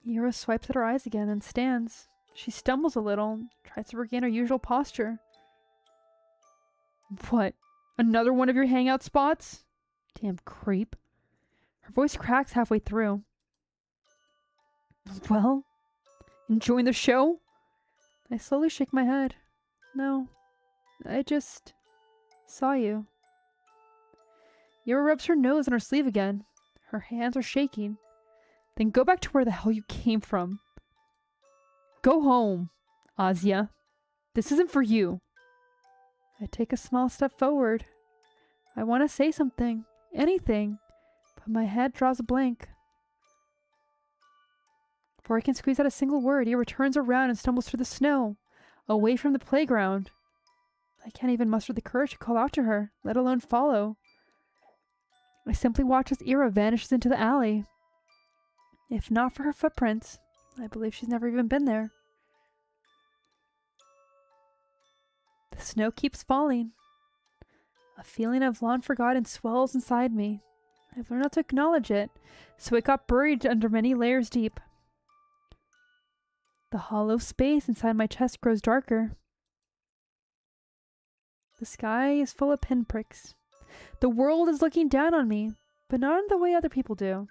Iraaaa swipes at her eyes again and stands. She stumbles a little, tries to regain her usual posture. What? Another one of your hangout spots? Damn creep. Her voice cracks halfway through. Well, enjoying the show? I slowly shake my head. No, I just saw you. Iraaaa rubs her nose on her sleeve again. Her hands are shaking. Then go back to where the hell you came from. Go home, Azia. This isn't for you. I take a small step forward. I want to say something, anything, but my head draws a blank. Before I can squeeze out a single word, Iraaaa turns around and stumbles through the snow, away from the playground. I can't even muster the courage to call out to her, let alone follow. I simply watch as Iraaaa vanishes into the alley. If not for her footprints, I believe she's never even been there. The snow keeps falling. A feeling of long forgotten swells inside me. I've learned not to acknowledge it, so it got buried under many layers deep. The hollow space inside my chest grows darker. The sky is full of pinpricks. The world is looking down on me, but not in the way other people do.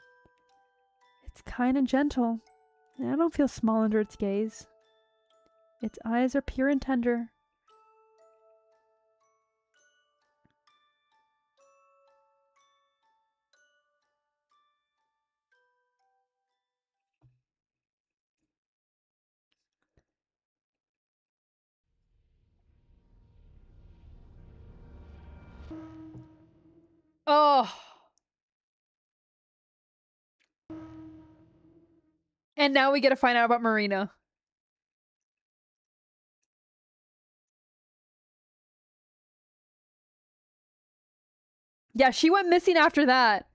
It's kind and gentle, and I don't feel small under its gaze. Its eyes are pure and tender. Oh! And now we get to find out about Marina. Yeah, she went missing after that.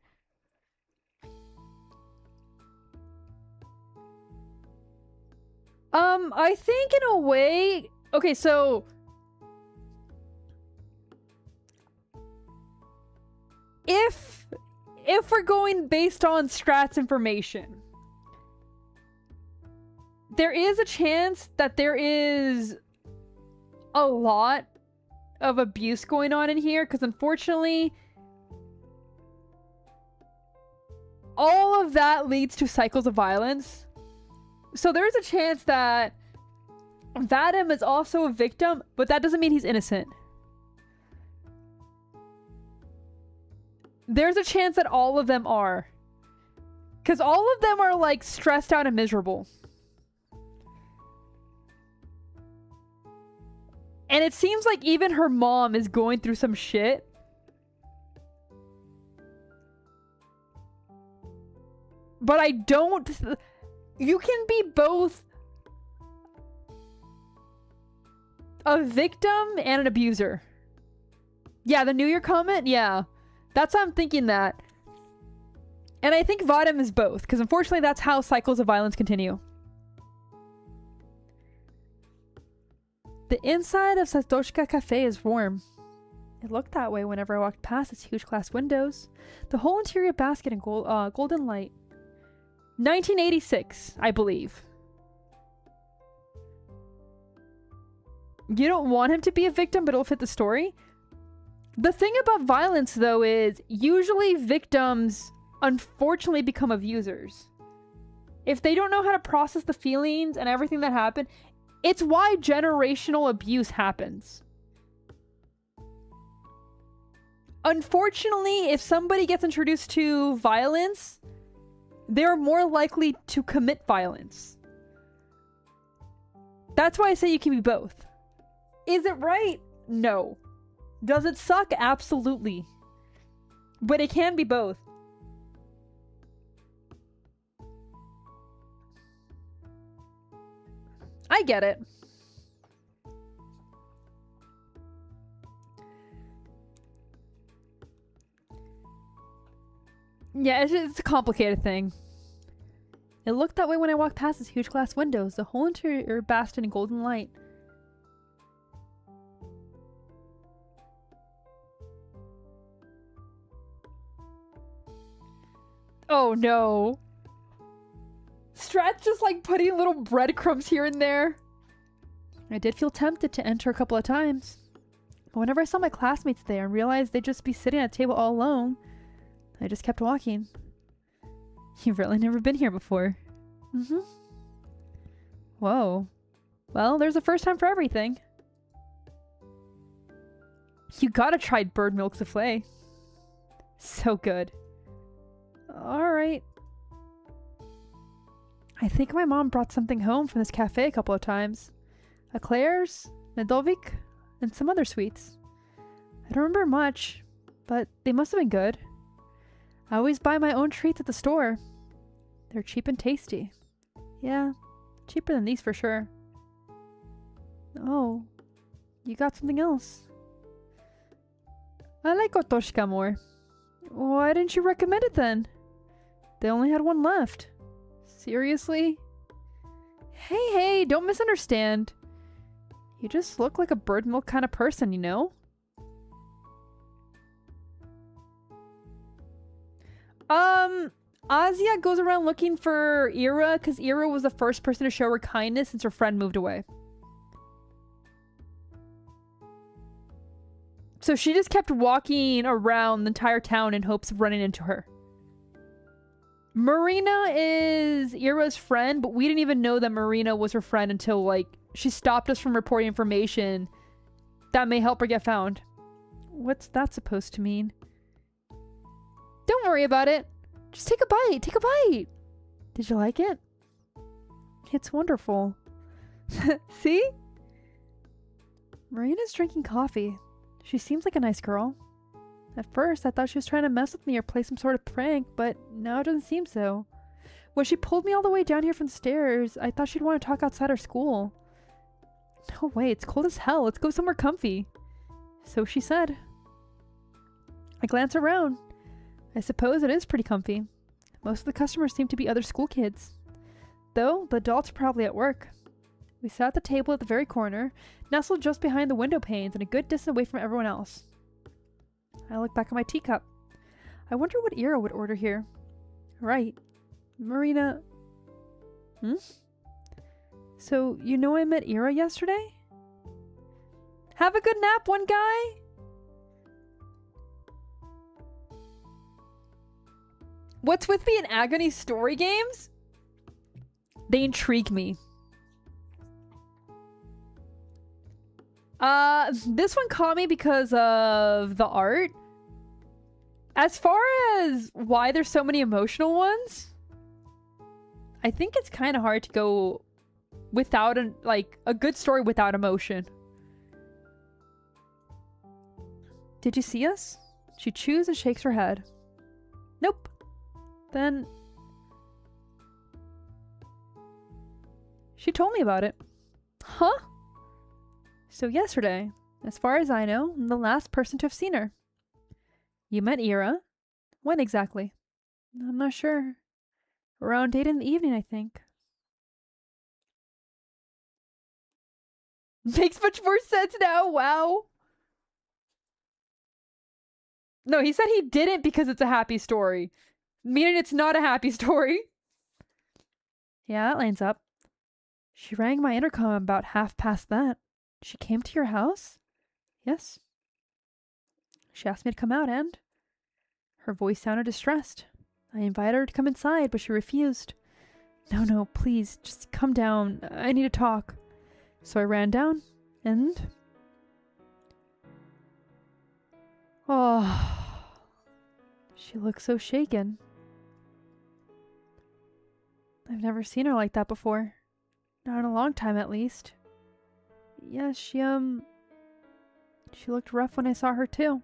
I think in a way... Okay, so... If we're going based on Strat's information, there is a chance that there is a lot of abuse going on in here, because unfortunately, all of that leads to cycles of violence. So there's a chance that Vadim is also a victim, but that doesn't mean he's innocent. There's a chance that all of them are. Because all of them are, like, stressed out and miserable. And it seems like even her mom is going through some shit. But I don't... You can be both a victim and an abuser. Yeah, the New Year comment? Yeah. That's how I'm thinking that. And I think Vadim is both, because unfortunately that's how cycles of violence continue. The inside of Satoshka Cafe is warm. It looked that way whenever I walked past its huge glass windows. The whole interior basket in golden light. 1986, I believe. You don't want him to be a victim, but it'll fit the story. The thing about violence, though, is usually victims unfortunately become abusers. If they don't know how to process the feelings and everything that happened, it's why generational abuse happens. Unfortunately, if somebody gets introduced to violence, they're more likely to commit violence. That's why I say you can be both. Is it right? No. Does it suck? Absolutely. But it can be both. I get it. Yeah, it's a complicated thing. It looked that way when I walked past its huge glass windows, the whole interior basked in golden light. Oh no. Strat's just like putting little breadcrumbs here and there. I did feel tempted to enter a couple of times. But whenever I saw my classmates there and realized they'd just be sitting at a table all alone, I just kept walking. You've really never been here before. Mm-hmm. Whoa. Well, there's a first time for everything. You gotta try bird milk souffle. So good. Alright. I think my mom brought something home from this cafe a couple of times. Eclairs, medovik, and some other sweets. I don't remember much, but they must have been good. I always buy my own treats at the store. They're cheap and tasty. Yeah, cheaper than these for sure. Oh, you got something else. I like otoshka more. Why didn't you recommend it then? They only had one left. Seriously? Hey, don't misunderstand. You just look like a bird milk kind of person, you know? Azia goes around looking for Iraaaa because Iraaaa was the first person to show her kindness since her friend moved away. So she just kept walking around the entire town in hopes of running into her. Marina is Iraa's friend, but we didn't even know that Marina was her friend until, like, she stopped us from reporting information that may help her get found. What's that supposed to mean? Don't worry about it. Just take a bite. Take a bite. Did you like it? It's wonderful. See? Marina's drinking coffee. She seems like a nice girl. At first, I thought she was trying to mess with me or play some sort of prank, but now it doesn't seem so. When she pulled me all the way down here from the stairs, I thought she'd want to talk outside her school. No way, it's cold as hell. Let's go somewhere comfy. So she said. I glance around. I suppose it is pretty comfy. Most of the customers seem to be other school kids. Though, the adults are probably at work. We sat at the table at the very corner, nestled just behind the window panes and a good distance away from everyone else. I look back at my teacup. I wonder what Iraaaa would order here. Right. Marina... So, you know I met Iraaaa yesterday? Have a good nap, one guy! What's with me in Agony story games? They intrigue me. This one caught me because of the art. As far as why there's so many emotional ones, I think it's kind of hard to go without a good story without emotion. Did you see us? She chews and shakes her head. Nope. Then she told me about it. Huh? So yesterday, as far as I know, I'm the last person to have seen her. You met Iraaaa? When exactly? I'm not sure. Around 8 in the evening, I think. Makes much more sense now, wow. No, he said he didn't because it's a happy story. Meaning it's not a happy story. Yeah, that lines up. She rang my intercom about 1:30 that. She came to your house? Yes. She asked me to come out and... Her voice sounded distressed. I invited her to come inside, but she refused. No, please, just come down. I need to talk. So I ran down, and... Oh... She looks so shaken. I've never seen her like that before. Not in a long time, at least. Yeah, she looked rough when I saw her, too.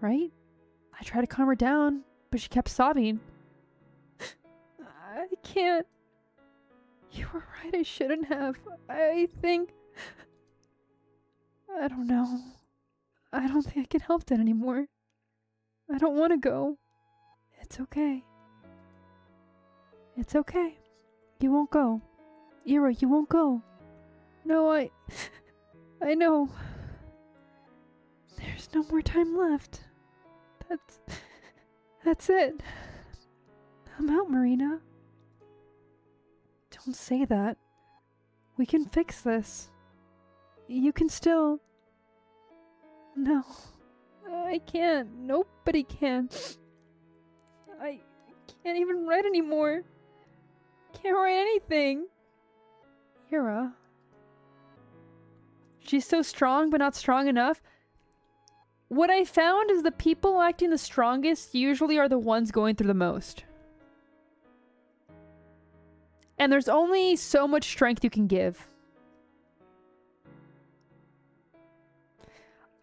Right? I tried to calm her down, but she kept sobbing. I can't. You were right, I shouldn't have. I think... I don't know. I don't think I can help that anymore. I don't want to go. It's okay. It's okay. You won't go. Iraaaa, you won't go. No, I know. There's no more time left. That's it. I'm out, Marina. Don't say that. We can fix this. You can still... No. I can't. Nobody can. I can't even write anymore. Can't write anything. Iraaaa. She's so strong, but not strong enough. What I found is the people acting the strongest usually are the ones going through the most. And there's only so much strength you can give.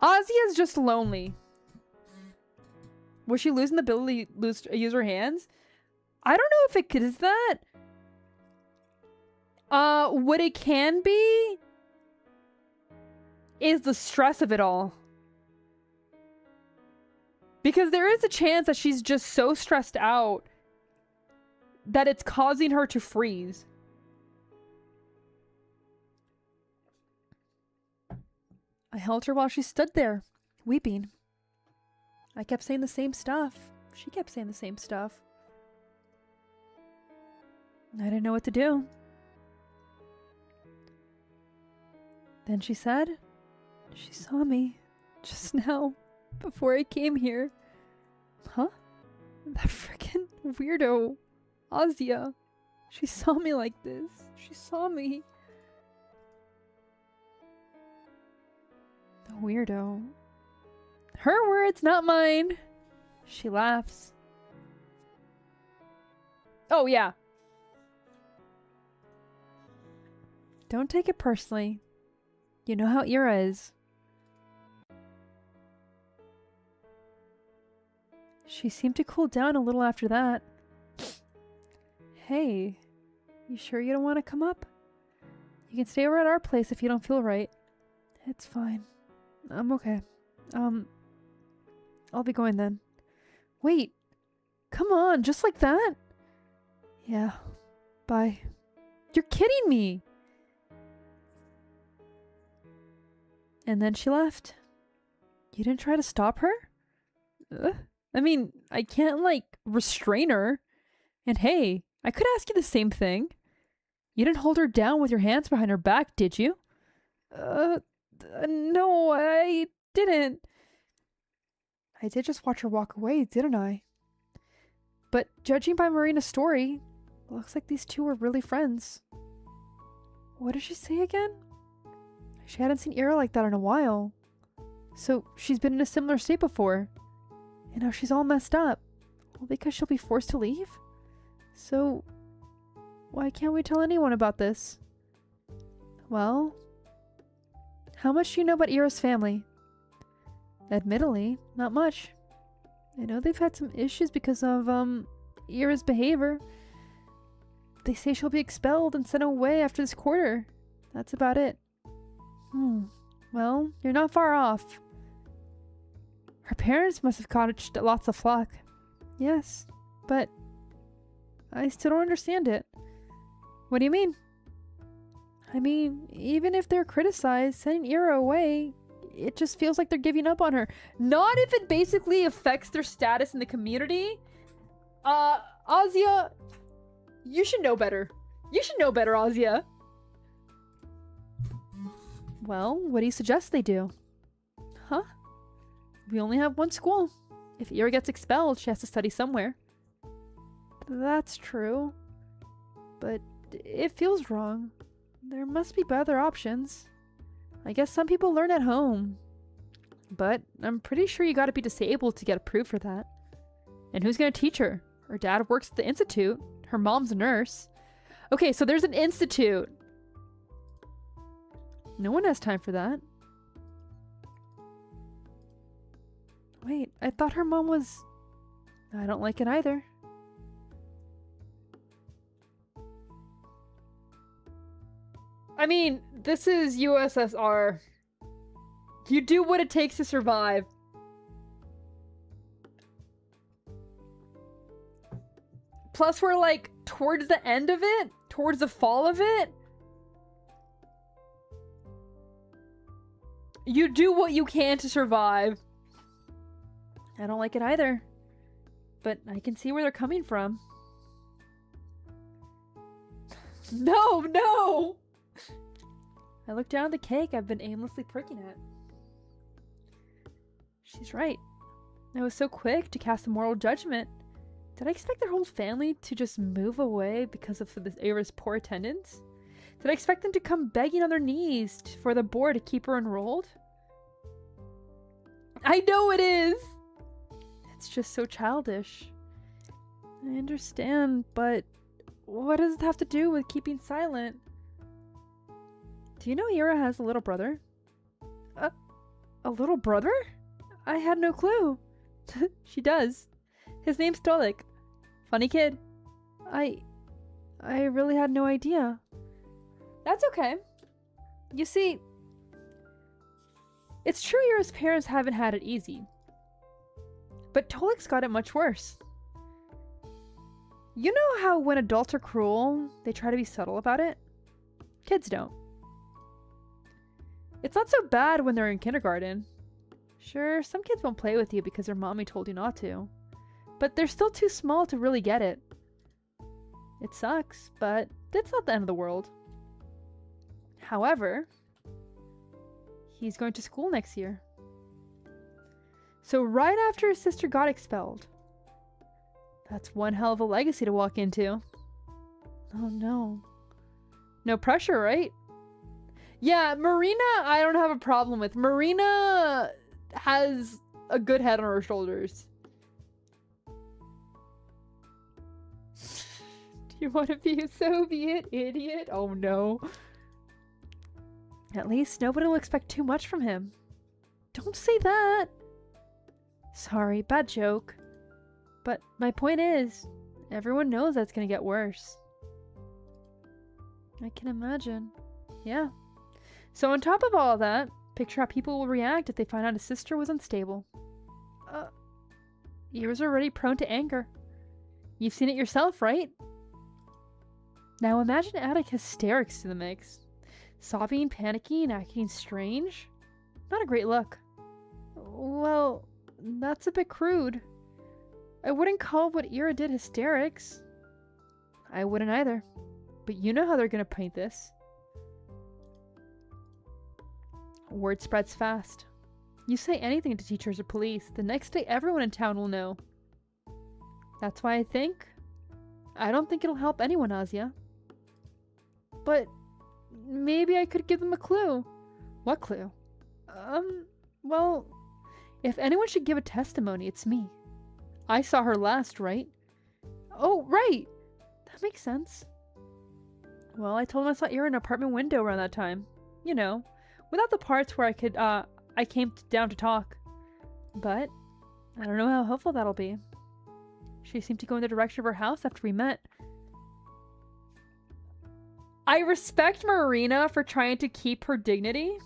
Azia's just lonely. Was she losing the ability to use her hands? I don't know if it is that. What it can be is the stress of it all. Because there is a chance that she's just so stressed out that it's causing her to freeze. I held her while she stood there, weeping. I kept saying the same stuff. She kept saying the same stuff. I didn't know what to do. Then she said, she saw me just now, before I came here. Huh? That frickin' weirdo, Azia. She saw me like this. She saw me. The weirdo. Her words, not mine. She laughs. Oh, yeah. Don't take it personally. You know how Iraaaa is. She seemed to cool down a little after that. Hey, you sure you don't want to come up? You can stay over at our place if you don't feel right. It's fine. I'm okay. I'll be going then. Wait, come on, just like that? Yeah, bye. You're kidding me! And then she left. You didn't try to stop her? I mean, I can't, like, restrain her. And hey, I could ask you the same thing. You didn't hold her down with your hands behind her back, did you? No, I didn't. I did just watch her walk away, didn't I? But judging by Marina's story, looks like these two were really friends. What did she say again? She hadn't seen Iraaaa like that in a while. So she's been in a similar state before. And now she's all messed up. All because she'll be forced to leave? So why can't we tell anyone about this? Well, how much do you know about Iraa's family? Admittedly, not much. I know they've had some issues because of, Iraa's behavior. They say she'll be expelled and sent away after this quarter. That's about it. Well, you're not far off. Her parents must have caught lots of flack. Yes, but I still don't understand it. What do you mean? I mean, even if they're criticized, sending Iraaaa away, it just feels like they're giving up on her. Not if it basically affects their status in the community. Azia, you should know better. You should know better, Azia. Well, what do you suggest they do? Huh? We only have one school. If Iraaaa gets expelled, she has to study somewhere. That's true. But it feels wrong. There must be better options. I guess some people learn at home. But I'm pretty sure you gotta be disabled to get approved for that. And who's gonna teach her? Her dad works at the institute. Her mom's a nurse. Okay, so there's an institute. No one has time for that. Wait, I thought her mom was... I don't like it either. I mean, this is USSR. You do what it takes to survive. Plus we're like towards the end of it, towards the fall of it. You do what you can to survive. I don't like it either. But I can see where they're coming from. No, no! I look down at the cake I've been aimlessly pricking at. She's right. I was so quick to cast a moral judgment. Did I expect their whole family to just move away because of this Iraa's poor attendance? Did I expect them to come begging on their knees for the board to keep her enrolled? I know it is! It's just so childish. I understand, but what does it have to do with keeping silent? Do you know Iraaaa has a little brother? A little brother? I had no clue. She does. His name's Tolik. Funny kid. I really had no idea. That's okay. You see, it's true Iraa's parents haven't had it easy. But Tolik's got it much worse. You know how when adults are cruel, they try to be subtle about it? Kids don't. It's not so bad when they're in kindergarten. Sure, some kids won't play with you because their mommy told you not to. But they're still too small to really get it. It sucks, but it's not the end of the world. However, he's going to school next year. So right after his sister got expelled. That's one hell of a legacy to walk into. Oh no. No pressure, right? Yeah, Marina, I don't have a problem with. Marina has a good head on her shoulders. Do you want to be a Soviet idiot? Oh no. At least nobody will expect too much from him. Don't say that. Sorry, bad joke. But my point is, everyone knows that's gonna get worse. I can imagine. Yeah. So on top of all of that, picture how people will react if they find out his sister was unstable. Iraa's already prone to anger. You've seen it yourself, right? Now imagine adding hysterics to the mix. Sobbing, panicking, acting strange. Not a great look. Well, that's a bit crude. I wouldn't call what Iraaaa did hysterics. I wouldn't either. But you know how they're gonna paint this. Word spreads fast. You say anything to teachers or police, the next day everyone in town will know. That's why I don't think it'll help anyone, Asya. But maybe I could give them a clue. What clue? Well, if anyone should give a testimony, it's me. I saw her last, right? Oh, right! That makes sense. Well, I told him I saw Iraaaa in an apartment window around that time. You know, without the parts where I came down to talk. But I don't know how helpful that'll be. She seemed to go in the direction of her house after we met. I respect Marina for trying to keep her dignity.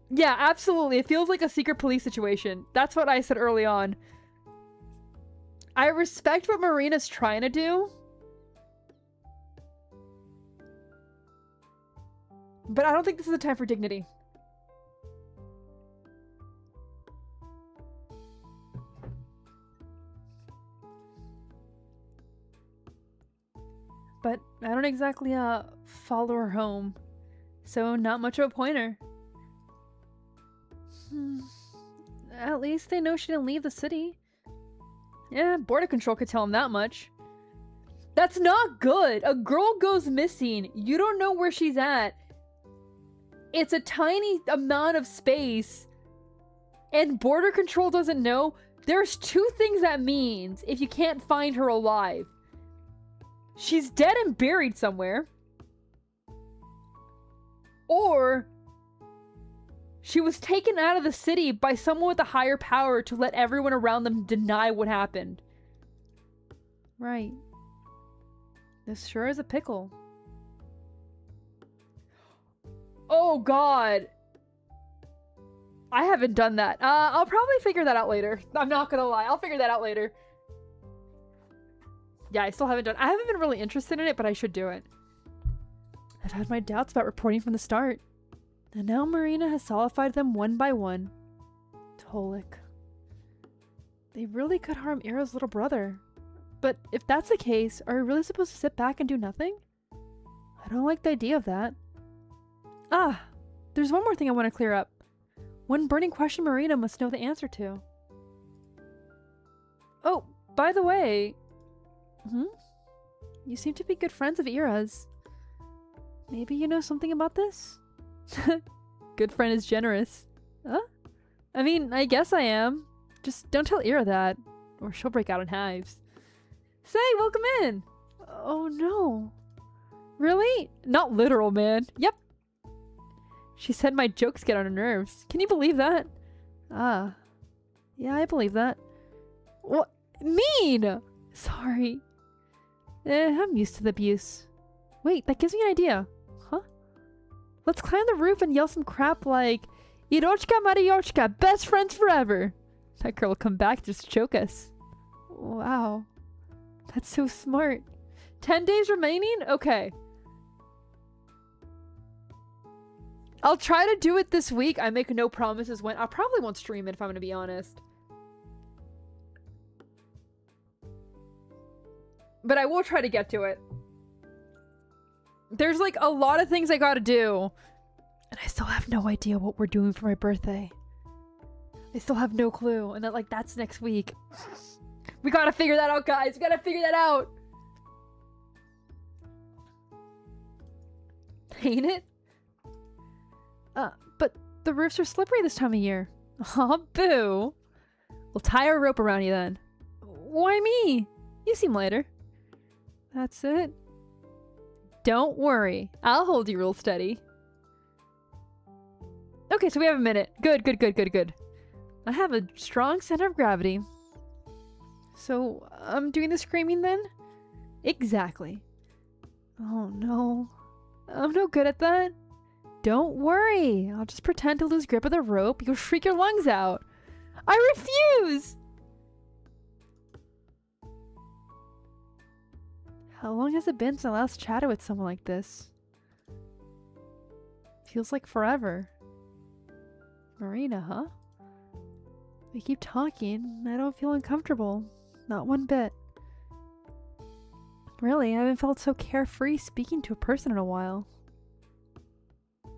Yeah, absolutely. It feels like a secret police situation. That's what I said early on. I respect what Marina's trying to do. But I don't think this is the time for dignity. But I don't exactly follow her home. So not much of a pointer. At least they know she didn't leave the city. Yeah, border control could tell them that much. That's not good. A girl goes missing. You don't know where she's at. It's a tiny amount of space. And border control doesn't know. There's two things that means if you can't find her alive. She's dead and buried somewhere. Or she was taken out of the city by someone with a higher power to let everyone around them deny what happened. Right. This sure is a pickle. Oh god. I haven't done that. I'll probably figure that out later. I'm not gonna lie. I'll figure that out later. Yeah, I still haven't done. I haven't been really interested in it, but I should do it. I've had my doubts about reporting from the start. And now Marina has solidified them one by one. Tolik. They really could harm Iraa's little brother. But if that's the case, are we really supposed to sit back and do nothing? I don't like the idea of that. Ah, there's one more thing I want to clear up. One burning question Marina must know the answer to. Oh, by the way... You seem to be good friends of Iraa's. Maybe you know something about this? Good friend is generous. Huh? I mean, I guess I am. Just don't tell Iraaaa that, or she'll break out in hives. Say, welcome in! Oh no. Really? Not literal, man. Yep. She said my jokes get on her nerves. Can you believe that? Ah. Yeah, I believe that. What? Mean! Sorry. I'm used to the abuse. Wait, that gives me an idea. Huh? Let's climb the roof and yell some crap like, Irochka Mariochka, best friends forever! That girl will come back and just choke us. Wow. That's so smart. 10 days remaining? Okay. I'll try to do it this week. I make no promises when. I probably won't stream it if I'm going to be honest. But I will try to get to it. There's like a lot of things I gotta do. And I still have no idea what we're doing for my birthday. I still have no clue. And that like that's next week. We gotta figure that out, guys. We gotta figure that out. Ain't it? But the roofs are slippery this time of year. Aw, boo. We'll tie a rope around you then. Why me? You seem lighter. That's it. Don't worry. I'll hold you real steady. Okay, so we have a minute. Good, good, good, good, good. I have a strong center of gravity. So, I'm doing the screaming then? Exactly. Oh no. I'm no good at that. Don't worry. I'll just pretend to lose grip of the rope. You'll shriek your lungs out. I refuse! How long has it been since I last chatted with someone like this? Feels like forever. Marina, huh? We keep talking. I don't feel uncomfortable. Not one bit. Really, I haven't felt so carefree speaking to a person in a while.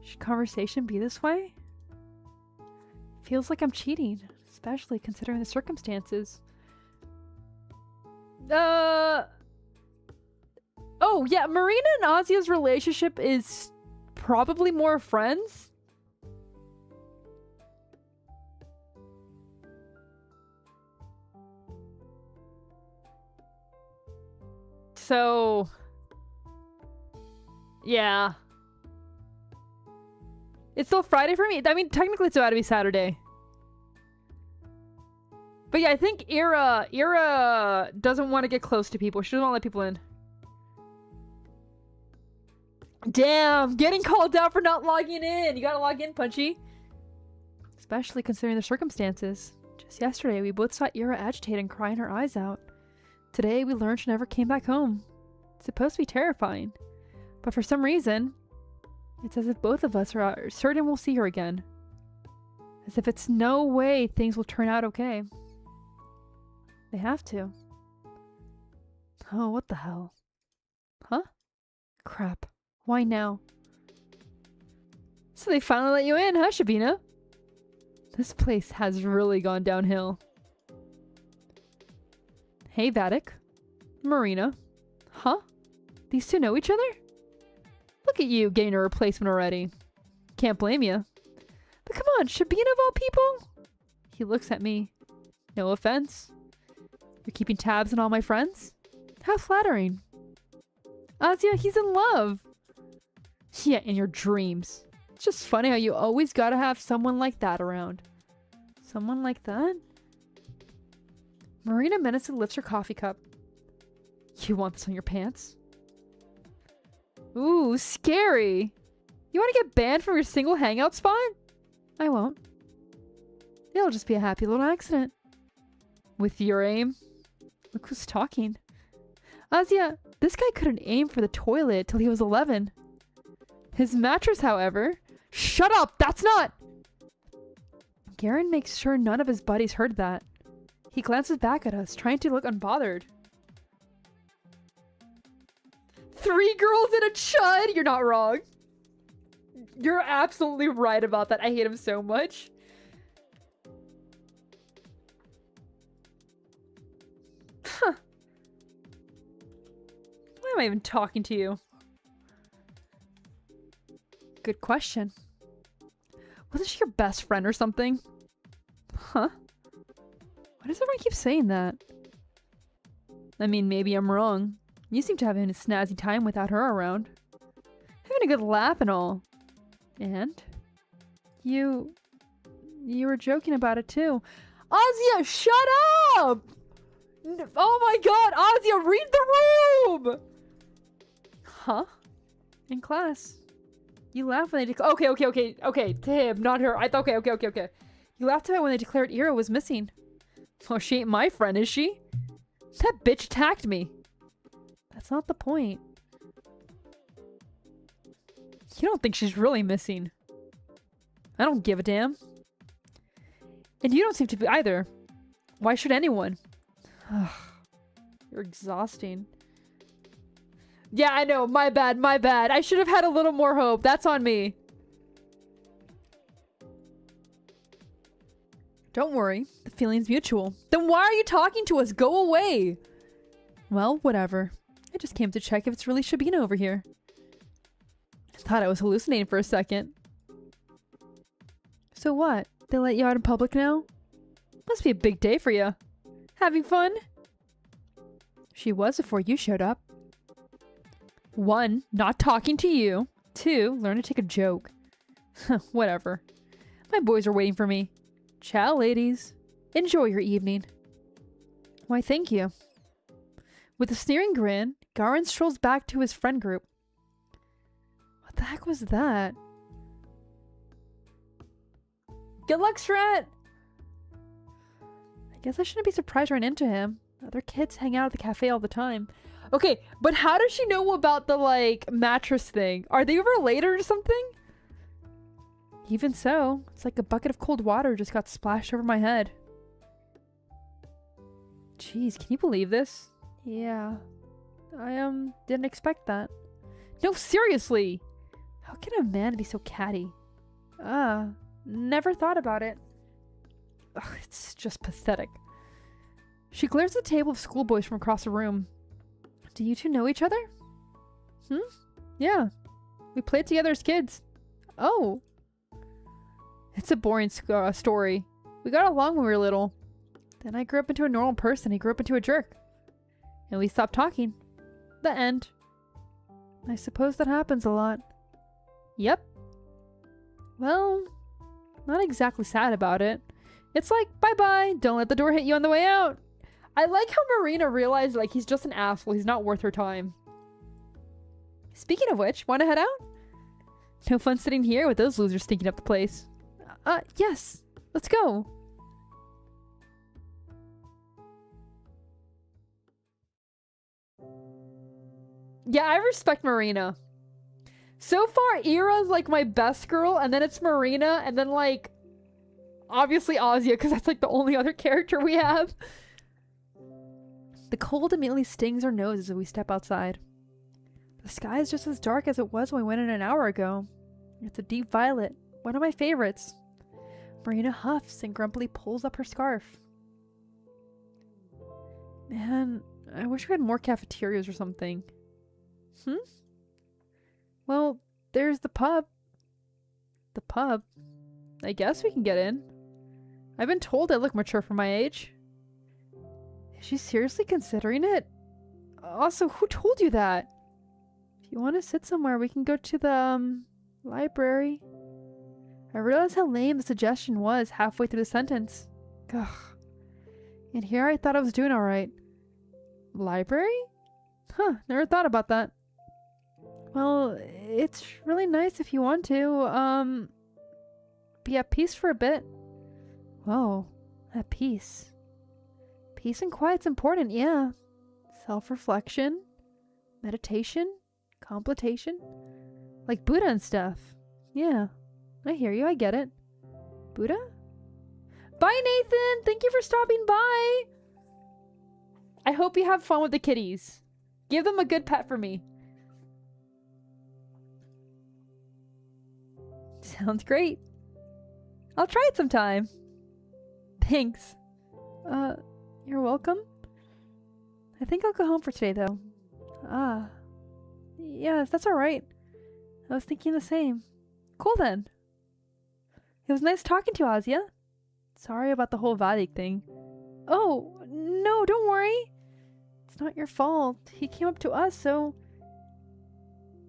Should conversation be this way? Feels like I'm cheating, especially considering the circumstances. Oh, yeah, Marina and Azia's relationship is probably more friends. So, yeah. It's still Friday for me. I mean, technically it's about to be Saturday. But yeah, I think Iraaaa doesn't want to get close to people. She doesn't want to let people in. Damn, getting called out for not logging in. You gotta log in, Punchy. Especially considering the circumstances. Just yesterday, we both saw Iraaaa agitated and crying her eyes out. Today, we learned she never came back home. It's supposed to be terrifying. But for some reason, it's as if both of us are certain we'll see her again. As if it's no way things will turn out okay. They have to. Oh, what the hell? Huh? Crap. Why now? So they finally let you in, huh, Shabina? This place has really gone downhill. Hey, Vatic. Marina. Huh? These two know each other? Look at you getting a replacement already. Can't blame you. But come on, Shabina of all people? He looks at me. No offense. You're keeping tabs on all my friends? How flattering. Azia, he's in love. Yeah, in your dreams. It's just funny how you always gotta have someone like that around. Someone like that? Marina menacingly lifts her coffee cup. You want this on your pants? Ooh, scary. You want to get banned from your single hangout spot? I won't. It'll just be a happy little accident. With your aim? Look who's talking. Azia, this guy couldn't aim for the toilet till he was 11. His mattress, however... Shut up! That's not... Garen makes sure none of his buddies heard that. He glances back at us, trying to look unbothered. 3 girls and a chud? You're not wrong. You're absolutely right about that. I hate him so much. Huh. Why am I even talking to you? Good question. Wasn't she your best friend or something? Huh? Why does everyone keep saying that? I mean, maybe I'm wrong. You seem to have a snazzy time without her around. Having a good laugh and all. And? You were joking about it too. Azia, shut up! Oh my god, Azia, read the room! Huh? In class. You laughed when they okay, to him, not her. Okay. You laughed at it when they declared Iraaaa was missing. Oh, she ain't my friend, is she? That bitch attacked me. That's not the point. You don't think she's really missing. I don't give a damn. And you don't seem to be either. Why should anyone? You're exhausting. Yeah, I know. My bad. I should have had a little more hope. That's on me. Don't worry. The feeling's mutual. Then why are you talking to us? Go away. Well, whatever. I just came to check if it's really Shabina over here. I thought I was hallucinating for a second. So what? They let you out in public now? Must be a big day for you. Having fun? She was before you showed up. 1, not talking to you. 2, learn to take a joke. Whatever. My boys are waiting for me. Ciao, ladies. Enjoy your evening. Why, thank you. With a sneering grin, Garen strolls back to his friend group. What the heck was that? Good luck, Strat! I guess I shouldn't be surprised I ran into him. Other kids hang out at the cafe all the time. Okay, but how does she know about the, like, mattress thing? Are they related or something? Even so, it's like a bucket of cold water just got splashed over my head. Jeez, can you believe this? Yeah. I, didn't expect that. No, seriously! How can a man be so catty? Never thought about it. Ugh, it's just pathetic. She glares at the table of schoolboys from across the room. Do you two know each other? Yeah. We played together as kids. Oh. It's a boring story. We got along when we were little. Then I grew up into a normal person. He grew up into a jerk. And we stopped talking. The end. I suppose that happens a lot. Yep. Well, not exactly sad about it. It's like, bye-bye. Don't let the door hit you on the way out. I like how Marina realized, like, he's just an asshole. He's not worth her time. Speaking of which, want to head out? No fun sitting here with those losers stinking up the place. Yes. Let's go. Yeah, I respect Marina. So far, Iraa's like my best girl, and then it's Marina, and then like, obviously Azia, because that's like the only other character we have. The cold immediately stings our noses as we step outside. The sky is just as dark as it was when we went in an hour ago. It's a deep violet, one of my favorites. Marina huffs and grumpily pulls up her scarf. Man, I wish we had more cafeterias or something. Well, there's the pub. The pub? I guess we can get in. I've been told I look mature for my age. Is she seriously considering it? Also, who told you that? If you want to sit somewhere, we can go to the, library. I realized how lame the suggestion was halfway through the sentence. Ugh. And here I thought I was doing alright. Library? Huh, never thought about that. Well, it's really nice if you want to, be at peace for a bit. Whoa, at peace. Peace and quiet's important, yeah. Self-reflection? Meditation? Completation? Like Buddha and stuff. Yeah, I hear you, I get it. Buddha? Bye, Nathan! Thank you for stopping by! I hope you have fun with the kitties. Give them a good pet for me. Sounds great. I'll try it sometime. Thanks. You're welcome. I think I'll go home for today, though. Ah. Yes, that's alright. I was thinking the same. Cool then. It was nice talking to you, Azia. Sorry about the whole Vadik thing. Oh, no, don't worry. It's not your fault. He came up to us, so...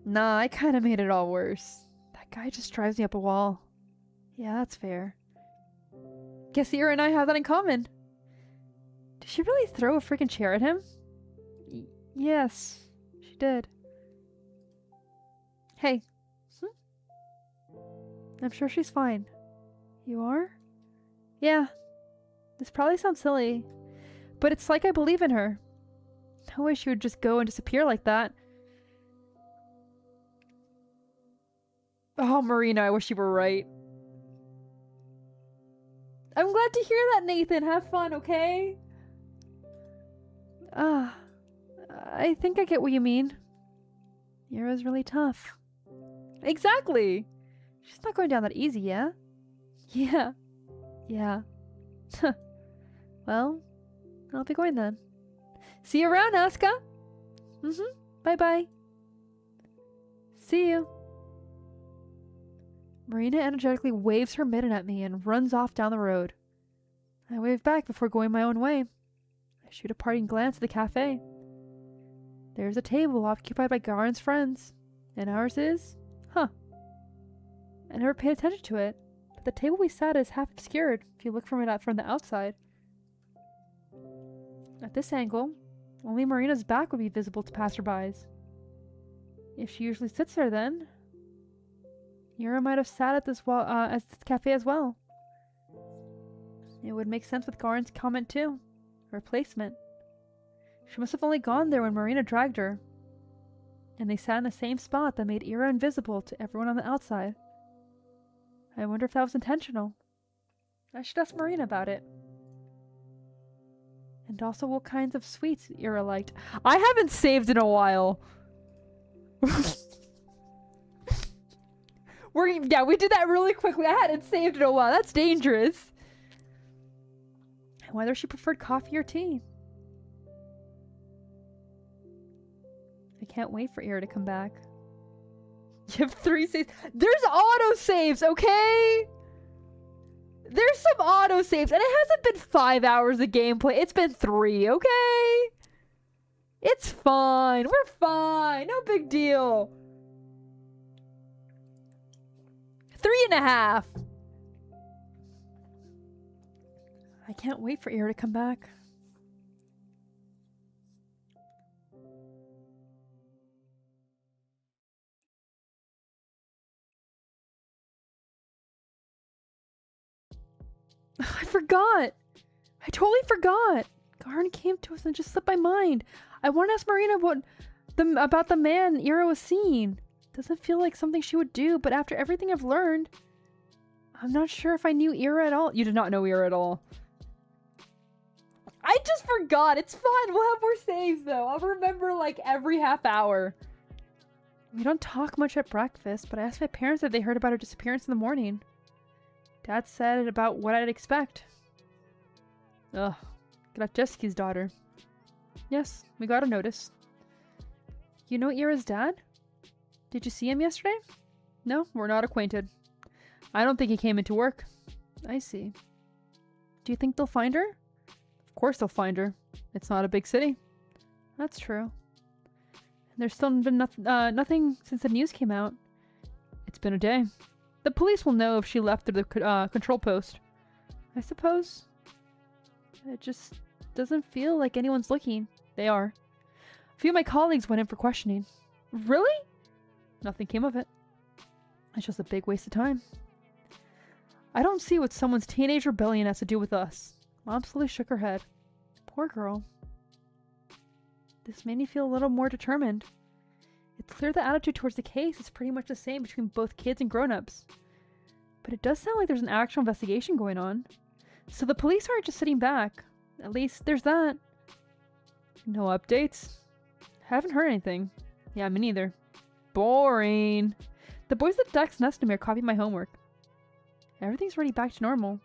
Nah, I kinda made it all worse. That guy just drives me up a wall. Yeah, that's fair. Guess Ira and I have that in common. Did she really throw a freaking chair at him? Yes, she did. Hey. I'm sure she's fine. You are? Yeah. This probably sounds silly, but it's like I believe in her. I wish she would just go and disappear like that. Oh, Marina, I wish you were right. I'm glad to hear that, Nathan. Have fun, okay? I think I get what you mean. Yara's really tough. Exactly! She's not going down that easy, yeah? Yeah. Yeah. Well, I'll be going then. See you around, Asuka! Bye-bye. See you. Marina energetically waves her mitten at me and runs off down the road. I wave back before going my own way. I shoot a parting glance at the cafe. There's a table occupied by Garen's friends. And ours is? Huh. I never paid attention to it, but the table we sat at is half obscured if you look from it from the outside. At this angle, only Marina's back would be visible to passerbys. If she usually sits there then, Yura might have sat at this cafe as well. It would make sense with Garen's comment too. Replacement. She must have only gone there when Marina dragged her. And they sat in the same spot that made Ira invisible to everyone on the outside. I wonder if that was intentional. I should ask Marina about it. And also what kinds of sweets Ira liked. I haven't saved in a while. We did that really quickly. I hadn't saved in a while. That's dangerous. And whether she preferred coffee or tea. I can't wait for Ira to come back. You have 3 saves. There's auto saves, okay? There's some auto saves, and it hasn't been 5 hours of gameplay. It's been 3, okay? It's fine. We're fine. No big deal. 3.5. I can't wait for Ira to come back. I forgot. I totally forgot. Garen came to us and just slipped my mind. I want to ask Marina about the man Ira was seeing. Doesn't feel like something she would do, but after everything I've learned, I'm not sure if I knew Ira at all. You did not know Ira at all. I just forgot. It's fine. We'll have more saves, though. I'll remember, like, every half hour. We don't talk much at breakfast, but I asked my parents if they heard about her disappearance in the morning. Dad said about what I'd expect. Ugh. Grachevsky's daughter. Yes, we got a notice. You know Ira's dad? Did you see him yesterday? No, we're not acquainted. I don't think he came into work. I see. Do you think they'll find her? Of course they'll find her. It's not a big city. That's true. There's still been nothing since the news came out. It's been a day. The police will know if she left through the control post. I suppose. It just doesn't feel like anyone's looking. They are. A few of my colleagues went in for questioning. Really? Nothing came of it. It's just a big waste of time. I don't see what someone's teenage rebellion has to do with us. Mom slowly shook her head. Poor girl. This made me feel a little more determined. It's clear the attitude towards the case is pretty much the same between both kids and grown-ups. But it does sound like there's an actual investigation going on. So the police aren't just sitting back. At least there's that. No updates? Haven't heard anything. Yeah, me neither. Boring. The boys at Duck's Nest copied my homework. Everything's already back to normal.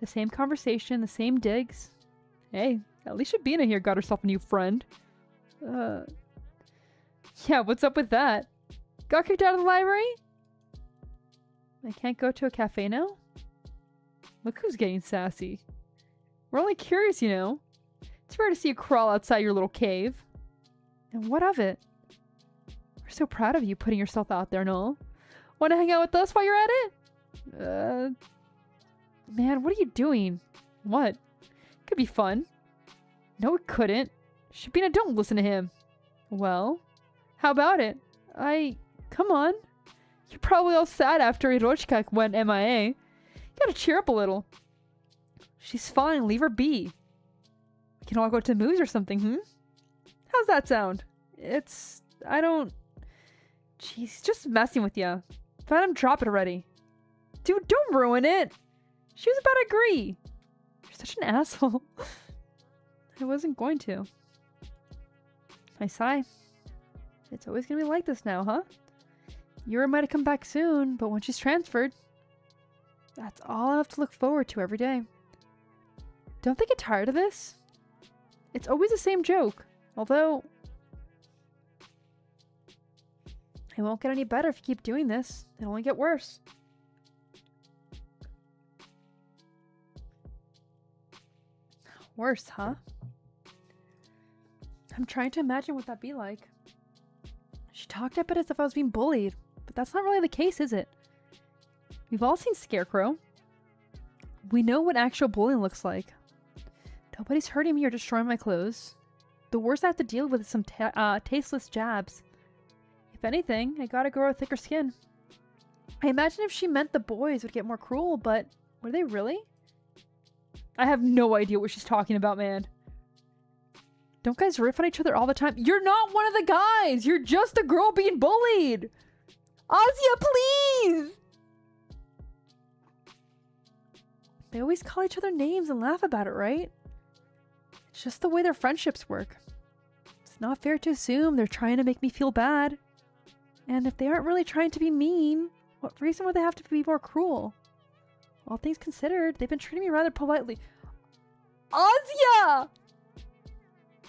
The same conversation, the same digs. Hey, at least Shabina here got herself a new friend. Yeah, what's up with that? Got kicked out of the library? I can't go to a cafe now? Look who's getting sassy. We're only curious, you know. It's rare to see you crawl outside your little cave. And what of it? We're so proud of you putting yourself out there, Noel. Want to hang out with us while you're at it? Man, what are you doing? What? Could be fun. No, it couldn't. Shabina, don't listen to him. Well, how about it? Come on. You're probably all sad after Iraaaa went MIA. You gotta cheer up a little. She's fine, leave her be. We can all go to the movies or something, How's that sound? Jeez, just messing with ya. Let him drop it already. Dude, don't ruin it. She was about to agree. You're such an asshole. I wasn't going to. I sigh. It's always gonna be like this now, huh? Yura might have come back soon, but when she's transferred, that's all I have to look forward to every day. Don't they get tired of this? It's always the same joke, although it won't get any better if you keep doing this. It'll only get worse. Worse, huh? I'm trying to imagine what that'd be like. She talked up it as if I was being bullied, but that's not really the case, is it? We've all seen Scarecrow. We know what actual bullying looks like. Nobody's hurting me or destroying my clothes. The worst I have to deal with is some tasteless jabs. If anything, I gotta grow a thicker skin. I imagine if she meant the boys would get more cruel, but were they really? I have no idea what she's talking about, man. Don't guys riff on each other all the time? You're not one of the guys! You're just a girl being bullied! Asya, please! They always call each other names and laugh about it, right? It's just the way their friendships work. It's not fair to assume they're trying to make me feel bad. And if they aren't really trying to be mean, what reason would they have to be more cruel? All things considered, they've been treating me rather politely. Asya!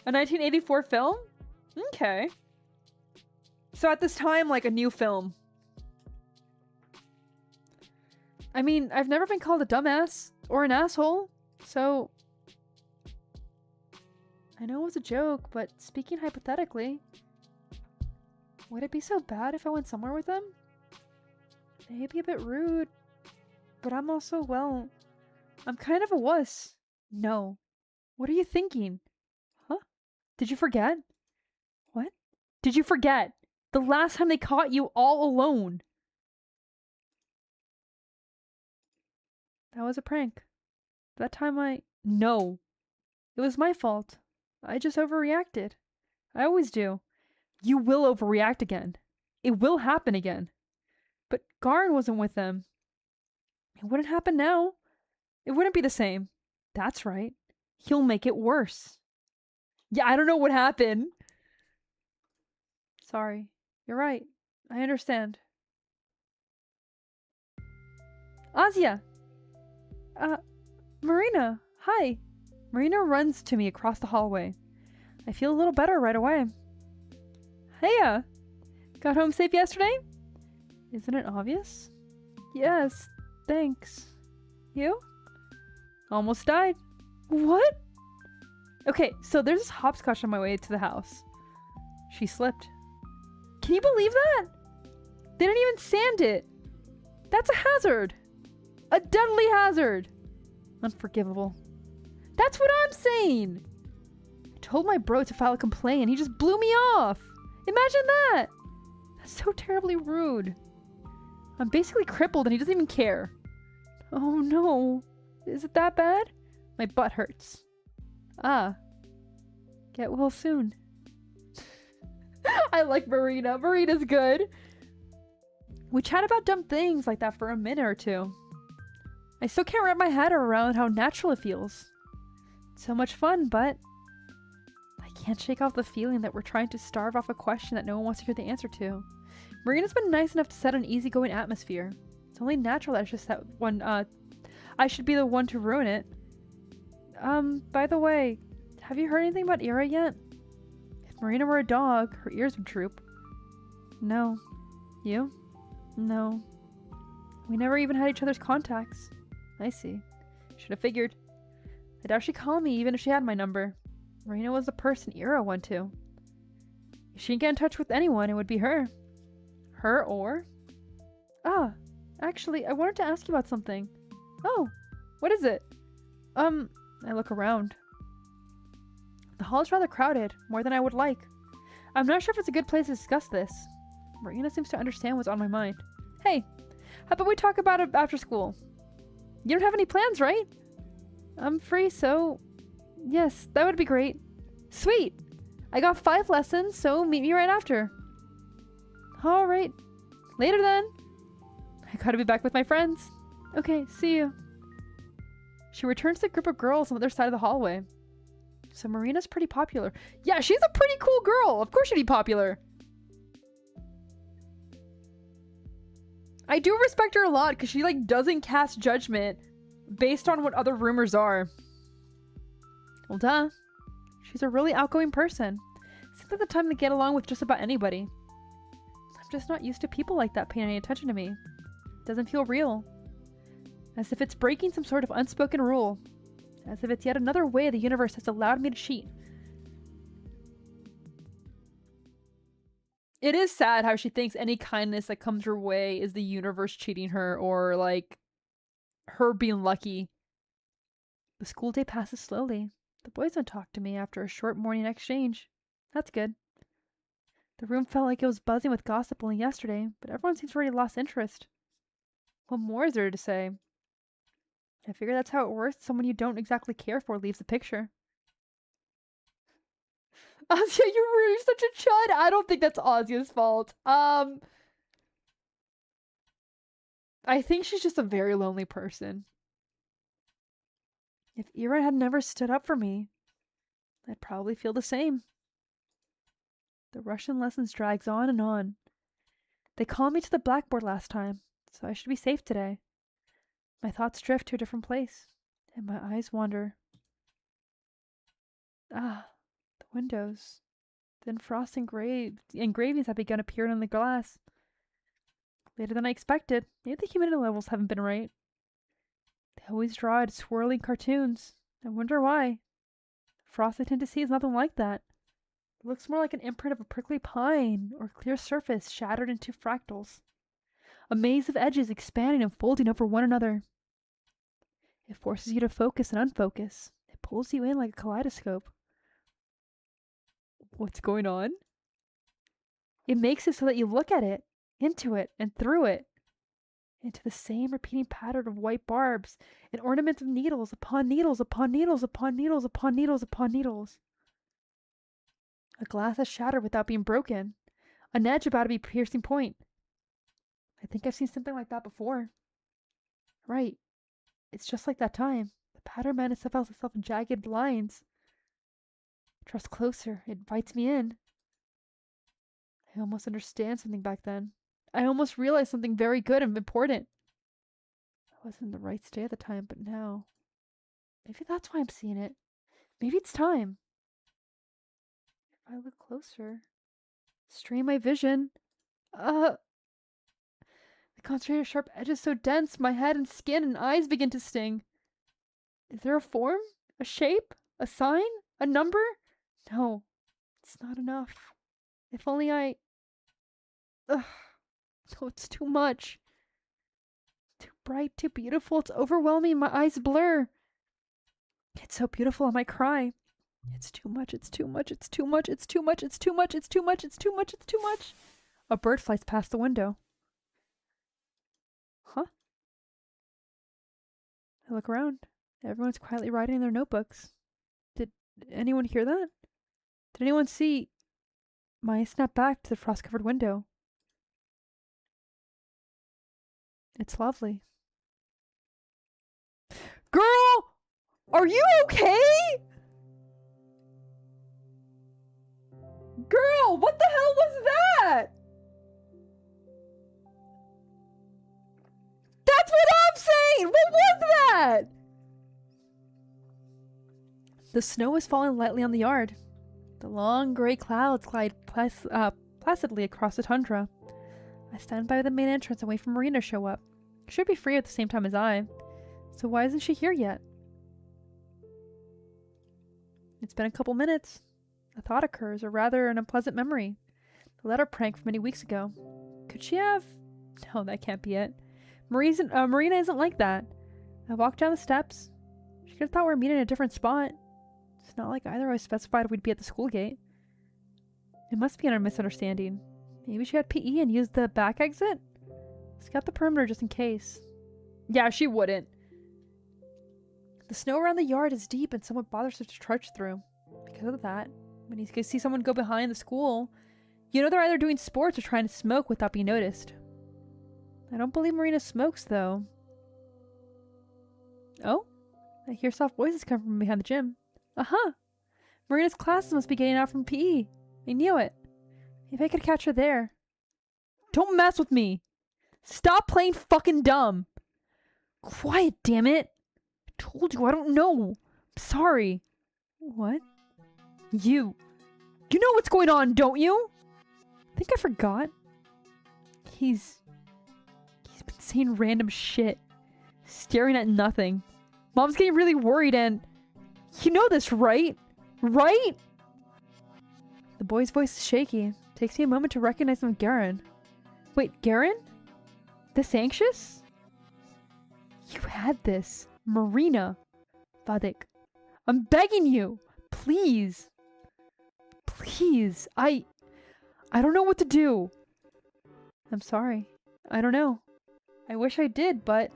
A 1984 film? Okay. So at this time, like a new film. I mean, I've never been called a dumbass or an asshole, so I know it was a joke, but speaking hypothetically, would it be so bad if I went somewhere with them? Maybe a bit rude, but I'm also, well, I'm kind of a wuss. No. What are you thinking? Huh? Did you forget? What? Did you forget? The last time they caught you all alone. That was a prank. That time No. It was my fault. I just overreacted. I always do. You will overreact again. It will happen again. But Garn wasn't with them. It wouldn't happen now. It wouldn't be the same. That's right. He'll make it worse. Yeah, I don't know what happened. Sorry. You're right. I understand. Asya! Marina! Hi! Marina runs to me across the hallway. I feel a little better right away. Heya! Got home safe yesterday? Isn't it obvious? Yes, thanks. You? Almost died. What? Okay, so there's this hopscotch on my way to the house. She slipped. Can you believe that? They didn't even sand it. That's a hazard. A deadly hazard. Unforgivable. That's what I'm saying. I told my bro to file a complaint and he just blew me off. Imagine that. That's so terribly rude. I'm basically crippled and he doesn't even care. Oh no. Is it that bad? My butt hurts. Ah. Get well soon. I like Marina. Marina's good. We chat about dumb things like that for a minute or two. I still can't wrap my head around how natural it feels. So much fun, but I can't shake off the feeling that we're trying to starve off a question that no one wants to hear the answer to. Marina's been nice enough to set an easygoing atmosphere. It's only natural that I should be the one to ruin it. By the way, have you heard anything about Iraaaa yet? If Marina were a dog, her ears would droop. No. You? No. We never even had each other's contacts. I see. Should have figured. I doubt she'd call me even if she had my number. Marina was the person Iraaaa went to. If she didn't get in touch with anyone, it would be her. Her or? Ah, actually, I wanted to ask you about something. Oh, what is it? I look around. The hall is rather crowded, more than I would like. I'm not sure if it's a good place to discuss this. Marina seems to understand what's on my mind. Hey, how about we talk about it after school? You don't have any plans, right? I'm free, so... Yes, that would be great. Sweet! I got 5 lessons, so meet me right after. Alright. Later then. I gotta be back with my friends. Okay, see you. She returns to the group of girls on the other side of the hallway. So Marina's pretty popular. Yeah, she's a pretty cool girl. Of course she'd be popular. I do respect her a lot because she like doesn't cast judgment based on what other rumors are. Well, duh. She's a really outgoing person. Seems like the time to get along with just about anybody. I'm just not used to people like that paying any attention to me. Doesn't feel real. As if it's breaking some sort of unspoken rule. As if it's yet another way the universe has allowed me to cheat. It is sad how she thinks any kindness that comes her way is the universe cheating her or, like, her being lucky. The school day passes slowly. The boys don't talk to me after a short morning exchange. That's good. The room felt like it was buzzing with gossip only yesterday, but everyone seems already lost interest. What more is there to say? I figure that's how it works. Someone you don't exactly care for leaves the picture. Ozia, you're such a chud. I don't think that's Ozia's fault. I think she's just a very lonely person. If Iraaaa had never stood up for me, I'd probably feel the same. The Russian lessons drags on and on. They called me to the blackboard last time, so I should be safe today. My thoughts drift to a different place, and my eyes wander. Ah, the windows. Then frost engravings have begun appearing on the glass. Later than I expected. Maybe the humidity levels haven't been right. They always draw swirling cartoons. I wonder why. The frost I tend to see is nothing like that. It looks more like an imprint of a prickly pine or a clear surface shattered into fractals. A maze of edges expanding and folding over one another. It forces you to focus and unfocus. It pulls you in like a kaleidoscope. What's going on? It makes it so that you look at it, into it, and through it. Into the same repeating pattern of white barbs and ornaments of needles upon needles upon needles upon needles upon needles upon needles. A glass that's shattered without being broken. An edge about to be piercing point. I think I've seen something like that before. Right. It's just like that time. The pattern manifests itself in jagged lines. Trust closer. It invites me in. I almost understand something back then. I almost realized something very good and important. I wasn't in the right state at the time, but now. Maybe that's why I'm seeing it. Maybe it's time. If I look closer. Strain my vision. The concentrated sharp edges so dense, my head and skin and eyes begin to sting. Is there a form? A shape? A sign? A number? No. It's not enough. If only I... Ugh. No, it's too much. Too bright, too beautiful. It's overwhelming. My eyes blur. It's so beautiful, I might cry. It's too much. It's too much. It's too much. It's too much. It's too much. It's too much. It's too much. It's too much. A bird flies past the window. Huh? I look around. Everyone's quietly writing in their notebooks. Did anyone hear that? Did anyone see... Maya snapped back to the frost-covered window. It's lovely. Girl! Are you okay? Girl, what the hell was that? That's what I'm saying! What was that? The snow was falling lightly on the yard. The long gray clouds glide placidly across the tundra. I stand by the main entrance and wait for Marina to show up. She should be free at the same time as I. So why isn't she here yet? It's been a couple minutes. A thought occurs, or rather an unpleasant memory. The letter prank from many weeks ago. Could she have... No, that can't be it. Marina isn't like that. I walked down the steps. She could have thought we were meeting in a different spot. It's not like either of us specified we'd be at the school gate. It must be a misunderstanding. Maybe she had PE and used the back exit? Scout the perimeter just in case. Yeah, she wouldn't. The snow around the yard is deep and somewhat bothersome to trudge through. Because of that, when you see someone go behind the school, you know they're either doing sports or trying to smoke without being noticed. I don't believe Marina smokes, though. Oh? I hear soft voices come from behind the gym. Uh-huh! Marina's classes must be getting out from PE. I knew it. If I could catch her there. Don't mess with me! Stop playing fucking dumb! Quiet, damn it! I told you, I don't know. I'm sorry. What? You know what's going on, don't you? I think I forgot. He's been saying random shit. Staring at nothing. Mom's getting really worried and... You know this, right? Right? The boy's voice is shaky. Takes me a moment to recognize him as Garen. Wait, Garen? This anxious? You had this. Marina. Vadik. I'm begging you. Please. Please. I don't know what to do. I'm sorry. I don't know. I wish I did, but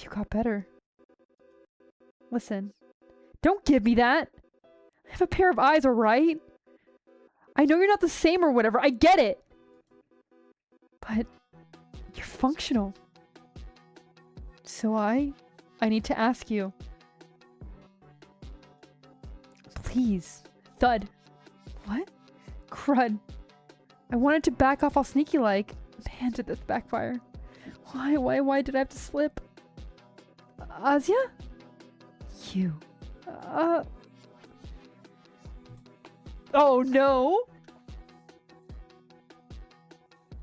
you got better. Listen. Don't give me that. I have a pair of eyes, alright? I know you're not the same or whatever. I get it. But you're functional. So I need to ask you. Please. Thud. What? Crud. I wanted to back off all sneaky like. Man, did this backfire. Why did I have to slip? Asya? You. Oh no.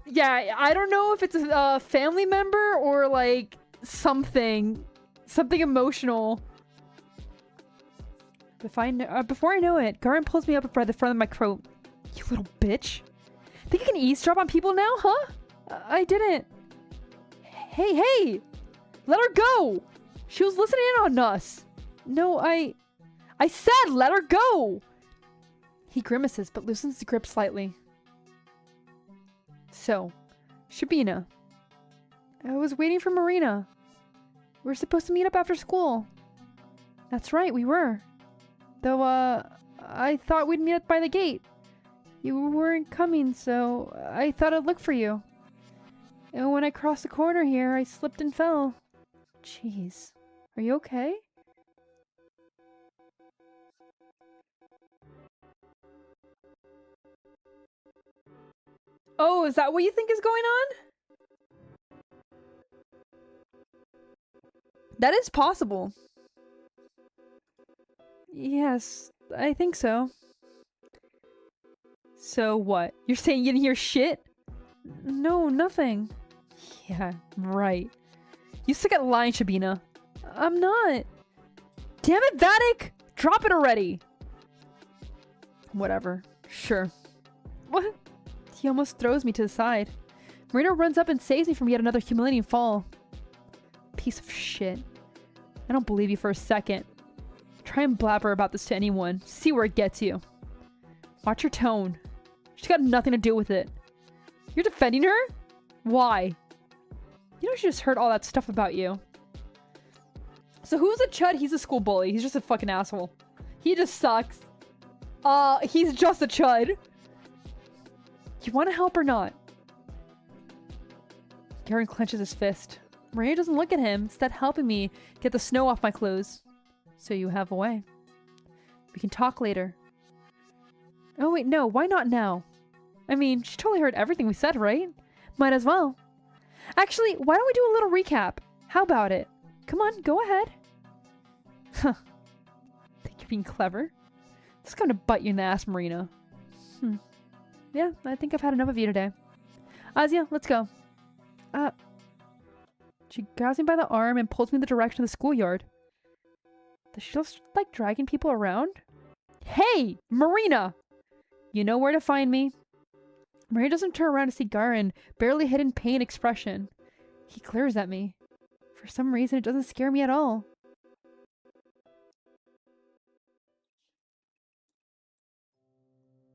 Yeah, I don't know if it's a family member or like something emotional. Before I know it, Garen pulls me up in front of my throat. You little bitch. Think you can eavesdrop on people now, huh? I didn't. Hey! Let her go! She was listening in on us. No, I said let her go! He grimaces, but loosens the grip slightly. So, Shabina. I was waiting for Marina. We were supposed to meet up after school. That's right, we were. Though, I thought we'd meet up by the gate. You weren't coming, so I thought I'd look for you. And when I crossed the corner here, I slipped and fell. Jeez. Are you okay? Oh, is that what you think is going on? That is possible. Yes, I think so. So what? You're saying you didn't hear shit? No, nothing. Yeah, right. You suck at lying, Shabina. I'm not. Damn it, Vadik! Drop it already! Whatever. Sure. What? He almost throws me to the side. Marina runs up and saves me from yet another humiliating fall. Piece of shit. I don't believe you for a second. Try and blabber about this to anyone. See where it gets you. Watch your tone. She's got nothing to do with it. You're defending her? Why? You know she just heard all that stuff about you. So who's a chud? He's a school bully. He's just a fucking asshole. He just sucks. He's just a chud. You want to help or not? Garen clenches his fist. Marina doesn't look at him, instead helping me get the snow off my clothes. So you have a way. We can talk later. Oh wait, no, why not now? I mean, she totally heard everything we said, right? Might as well. Actually, why don't we do a little recap? How about it? Come on, go ahead. Huh. Think you're being clever? This is going to bite you in the ass, Marina. Yeah, I think I've had enough of you today. Azia, let's go. She grabs me by the arm and pulls me in the direction of the schoolyard. Does she just like dragging people around? Hey, Marina! You know where to find me. Marina doesn't turn around to see Garen, barely hidden pain expression. He glares at me. For some reason, it doesn't scare me at all.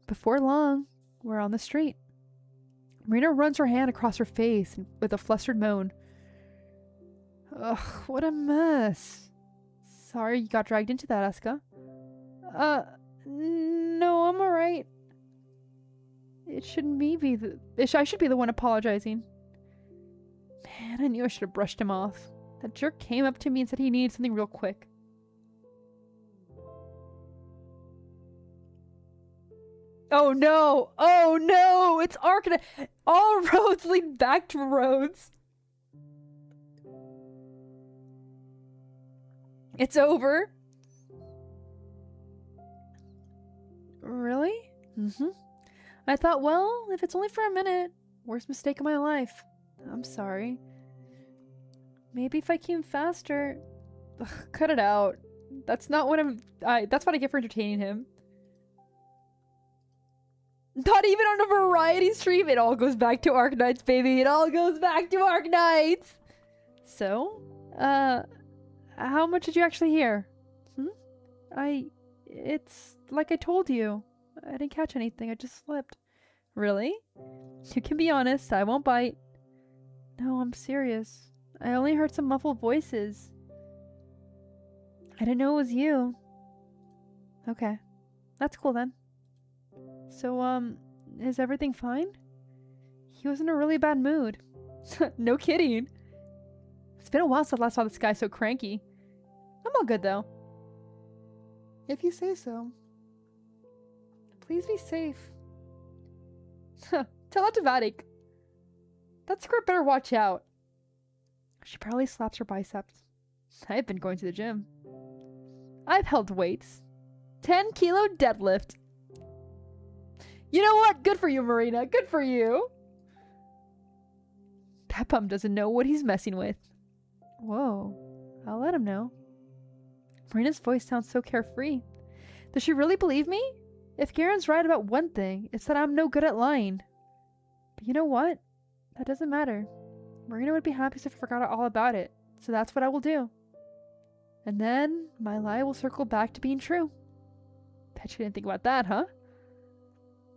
Before long, we're on the street. Marina runs her hand across her face with a flustered moan. Ugh, what a mess. Sorry you got dragged into that, Asuka. No, I'm alright. It shouldn't be I should be the one apologizing. Man, I knew I should have brushed him off. That jerk came up to me and said he needed something real quick. Oh no! Oh no! It's Arcanine! All roads lead back to Rhodes. It's over. Really? Mm-hmm. I thought, well, if it's only for a minute. Worst mistake of my life. I'm sorry. Maybe if I came faster. Ugh, cut it out. That's not what that's what I get for entertaining him. Not even on a variety stream. It all goes back to Arknights, baby. It all goes back to Arknights. So, how much did you actually hear? It's like I told you. I didn't catch anything. I just slipped. Really? You can be honest. I won't bite. No, I'm serious. I only heard some muffled voices. I didn't know it was you. Okay. That's cool then. So, is everything fine? He was in a really bad mood. No kidding. It's been a while since I last saw this guy so cranky. I'm all good though. If you say so. Please be safe. Tell that to Vatic. That script better watch out. She probably slaps her biceps. I've been going to the gym. I've held weights. 10-kilo deadlift. You know what? Good for you, Marina. Good for you. That bum doesn't know what he's messing with. Whoa. I'll let him know. Marina's voice sounds so carefree. Does she really believe me? If Garen's right about one thing, it's that I'm no good at lying. But you know what? That doesn't matter. Marina would be happy if I forgot all about it. So that's what I will do. And then my lie will circle back to being true. Bet you didn't think about that, huh?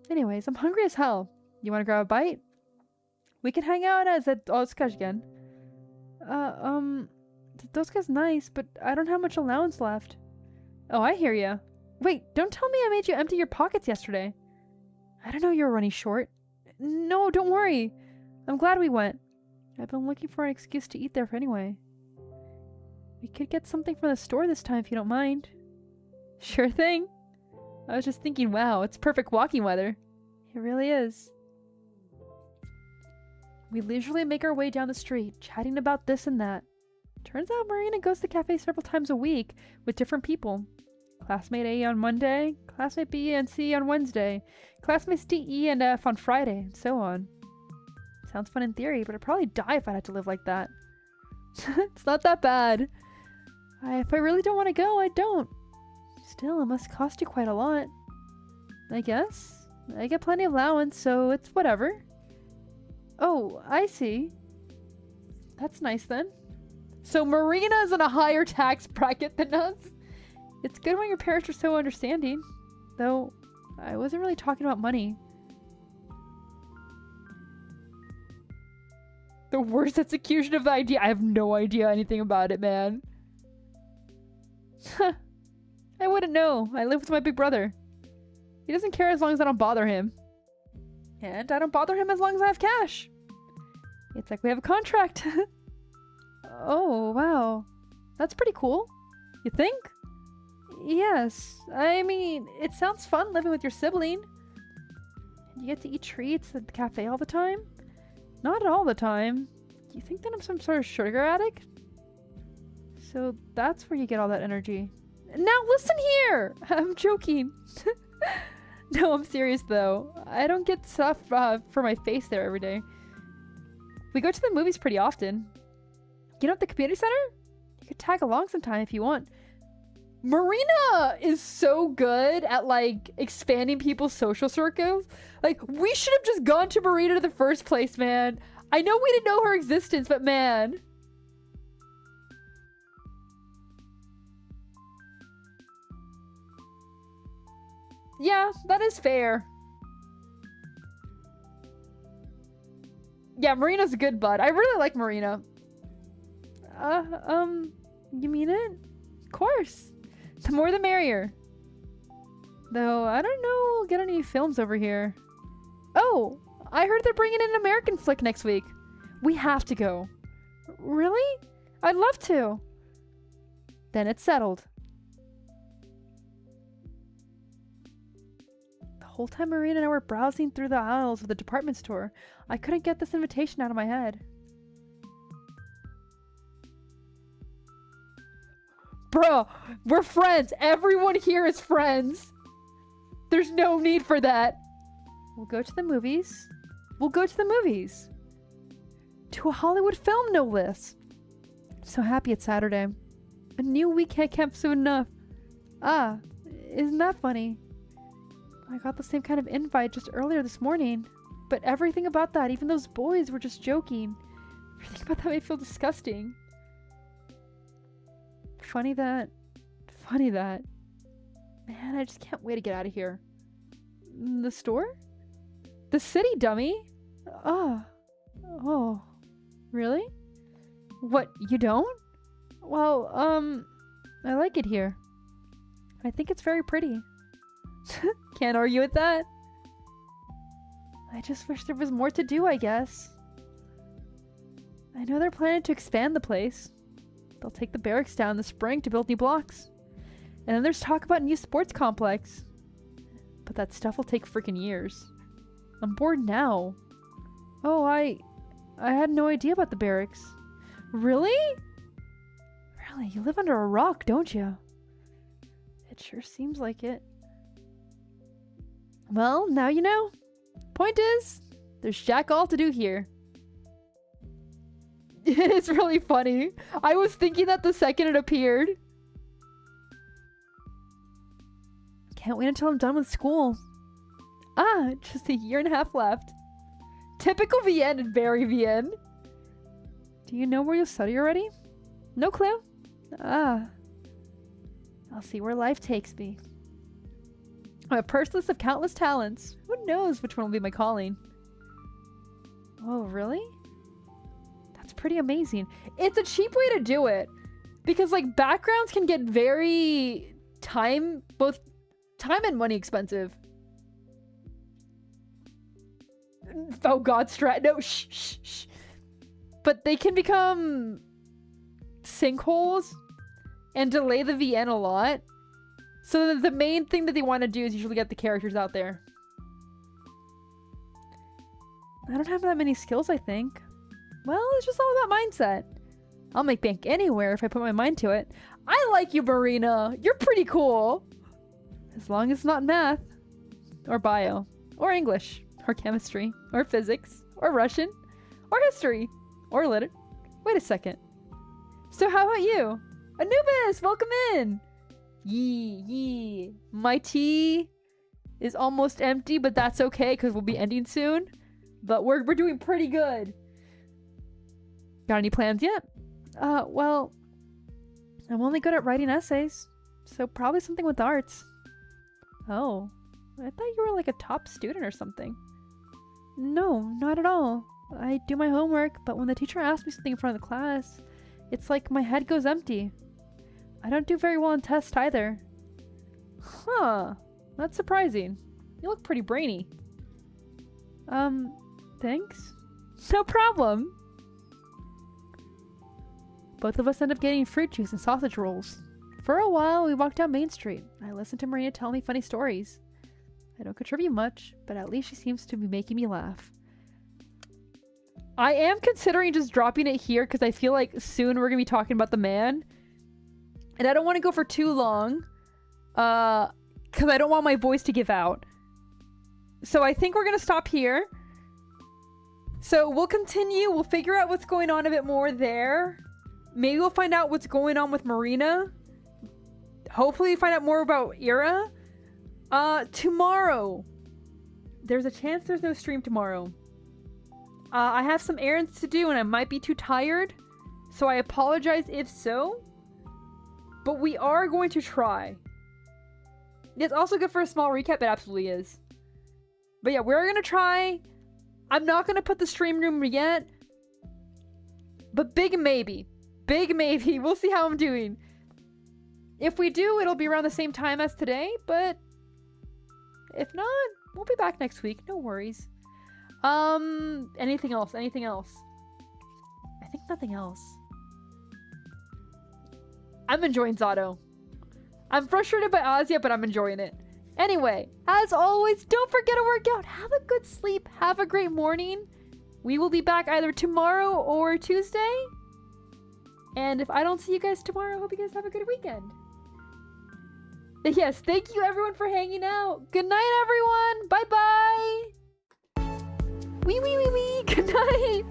Anyways, I'm hungry as hell. You want to grab a bite? We can hang out as at Z.A.T.O again. Z.A.T.O's nice, but I don't have much allowance left. Oh, I hear ya. Wait, don't tell me I made you empty your pockets yesterday. I don't know you were running short. No, don't worry. I'm glad we went. I've been looking for an excuse to eat there anyway. We could get something from the store this time if you don't mind. Sure thing. I was just thinking, wow, it's perfect walking weather. It really is. We leisurely make our way down the street, chatting about this and that. Turns out Marina goes to the cafe several times a week with different people. Classmate A on Monday, classmate B and C on Wednesday, classmates D, E, and F on Friday, and so on. Sounds fun in theory, but I'd probably die if I had to live like that. It's not that bad. If I really don't want to go, I don't. Still, it must cost you quite a lot. I guess. I get plenty of allowance, so it's whatever. Oh, I see. That's nice then. So Marina's in a higher tax bracket than us? It's good when your parents are so understanding. Though, I wasn't really talking about money. The worst execution of the idea. I have no idea anything about it, man. I wouldn't know. I live with my big brother. He doesn't care as long as I don't bother him. And I don't bother him as long as I have cash. It's like we have a contract. Oh, wow. That's pretty cool. You think? Yes. I mean, it sounds fun living with your sibling. And you get to eat treats at the cafe all the time? Not all the time. You think that I'm some sort of sugar addict? So that's where you get all that energy. Now listen here! I'm joking. No, I'm serious though. I don't get stuff for my face there every day. We go to the movies pretty often. You know, at the community center? You could tag along sometime if you want. Marina is so good at, like, expanding people's social circles. Like, we should have just gone to Marina in the first place, man. I know we didn't know her existence, but man. Yeah, that is fair. Yeah, Marina's a good bud. I really like Marina. You mean it? Of course. The more the merrier. Though, I don't know we'll get any films over here. Oh, I heard they're bringing in an American flick next week. We have to go. Really? I'd love to. Then it's settled. The whole time Marina and I were browsing through the aisles of the department store, I couldn't get this invitation out of my head. Bro, we're friends. Everyone here is friends. There's no need for that. We'll go to the movies. We'll go to the movies. To a Hollywood film, no less. I'm so happy it's Saturday. A new week can't camp soon enough. Ah, isn't that funny? I got the same kind of invite just earlier this morning. But everything about that, even those boys, were just joking. Everything about that made me feel disgusting. Funny that. Man, I just can't wait to get out of here. The store? The city, dummy? Oh. Really? What, you don't? Well, I like it here. I think it's very pretty. Can't argue with that. I just wish there was more to do, I guess. I know they're planning to expand the place. They'll take the barracks down in the spring to build new blocks. And then there's talk about a new sports complex. But that stuff will take freaking years. I'm bored now. Oh, I had no idea about the barracks. Really? Really? You live under a rock, don't you? It sure seems like it. Well, now you know. Point is, there's jack all to do here. It's really funny. I was thinking that the second it appeared. Can't wait until I'm done with school. Ah, just a year and a half left. Typical VN and very VN. Do you know where you'll study already? No clue. Ah. I'll see where life takes me. I'm a personalist of countless talents. Who knows which one will be my calling? Oh, really? That's pretty amazing. It's a cheap way to do it. Because, like, backgrounds can get very both time and money expensive. Oh god, no, shh. But they can become sinkholes and delay the VN a lot. So the main thing that they want to do is usually get the characters out there. I don't have that many skills, I think. Well, it's just all about mindset. I'll make bank anywhere if I put my mind to it. I like you, Marina. You're pretty cool. As long as it's not math. Or bio. Or English. Or chemistry. Or physics. Or Russian. Or history. Or lit. Wait a second. So how about you? Anubis, welcome in. Yee. My tea is almost empty, but that's okay because we'll be ending soon. But we're doing pretty good. Got any plans yet? Well, I'm only good at writing essays, so probably something with arts. Oh, I thought you were like a top student or something. No, not at all. I do my homework, but when the teacher asks me something in front of the class, it's like my head goes empty. I don't do very well on tests either. Huh, that's surprising. You look pretty brainy. Thanks. No problem. Both of us end up getting fruit juice and sausage rolls. For a while, we walked down Main Street. I listened to Marina tell me funny stories. I don't contribute much, but at least she seems to be making me laugh. I am considering just dropping it here because I feel like soon we're going to be talking about the man. And I don't want to go for too long. Because I don't want my voice to give out. So I think we're going to stop here. So we'll continue. We'll figure out what's going on a bit more there. Maybe we'll find out what's going on with Marina. Hopefully find out more about Iraaaa. Tomorrow. There's a chance there's no stream tomorrow. I have some errands to do and I might be too tired. So I apologize if so. But we are going to try. It's also good for a small recap. It absolutely is. But yeah, we're going to try. I'm not going to put the stream room yet. But big maybe. Big maybe. We'll see how I'm doing. If we do, it'll be around the same time as today. But if not, we'll be back next week. No worries. Anything else? Anything else? I think nothing else. I'm enjoying Z.A.T.O. I'm frustrated by Azia, but I'm enjoying it. Anyway, as always, don't forget to work out. Have a good sleep. Have a great morning. We will be back either tomorrow or Tuesday. And if I don't see you guys tomorrow, I hope you guys have a good weekend. Yes, thank you everyone for hanging out. Good night, everyone. Bye-bye. Wee. Good night.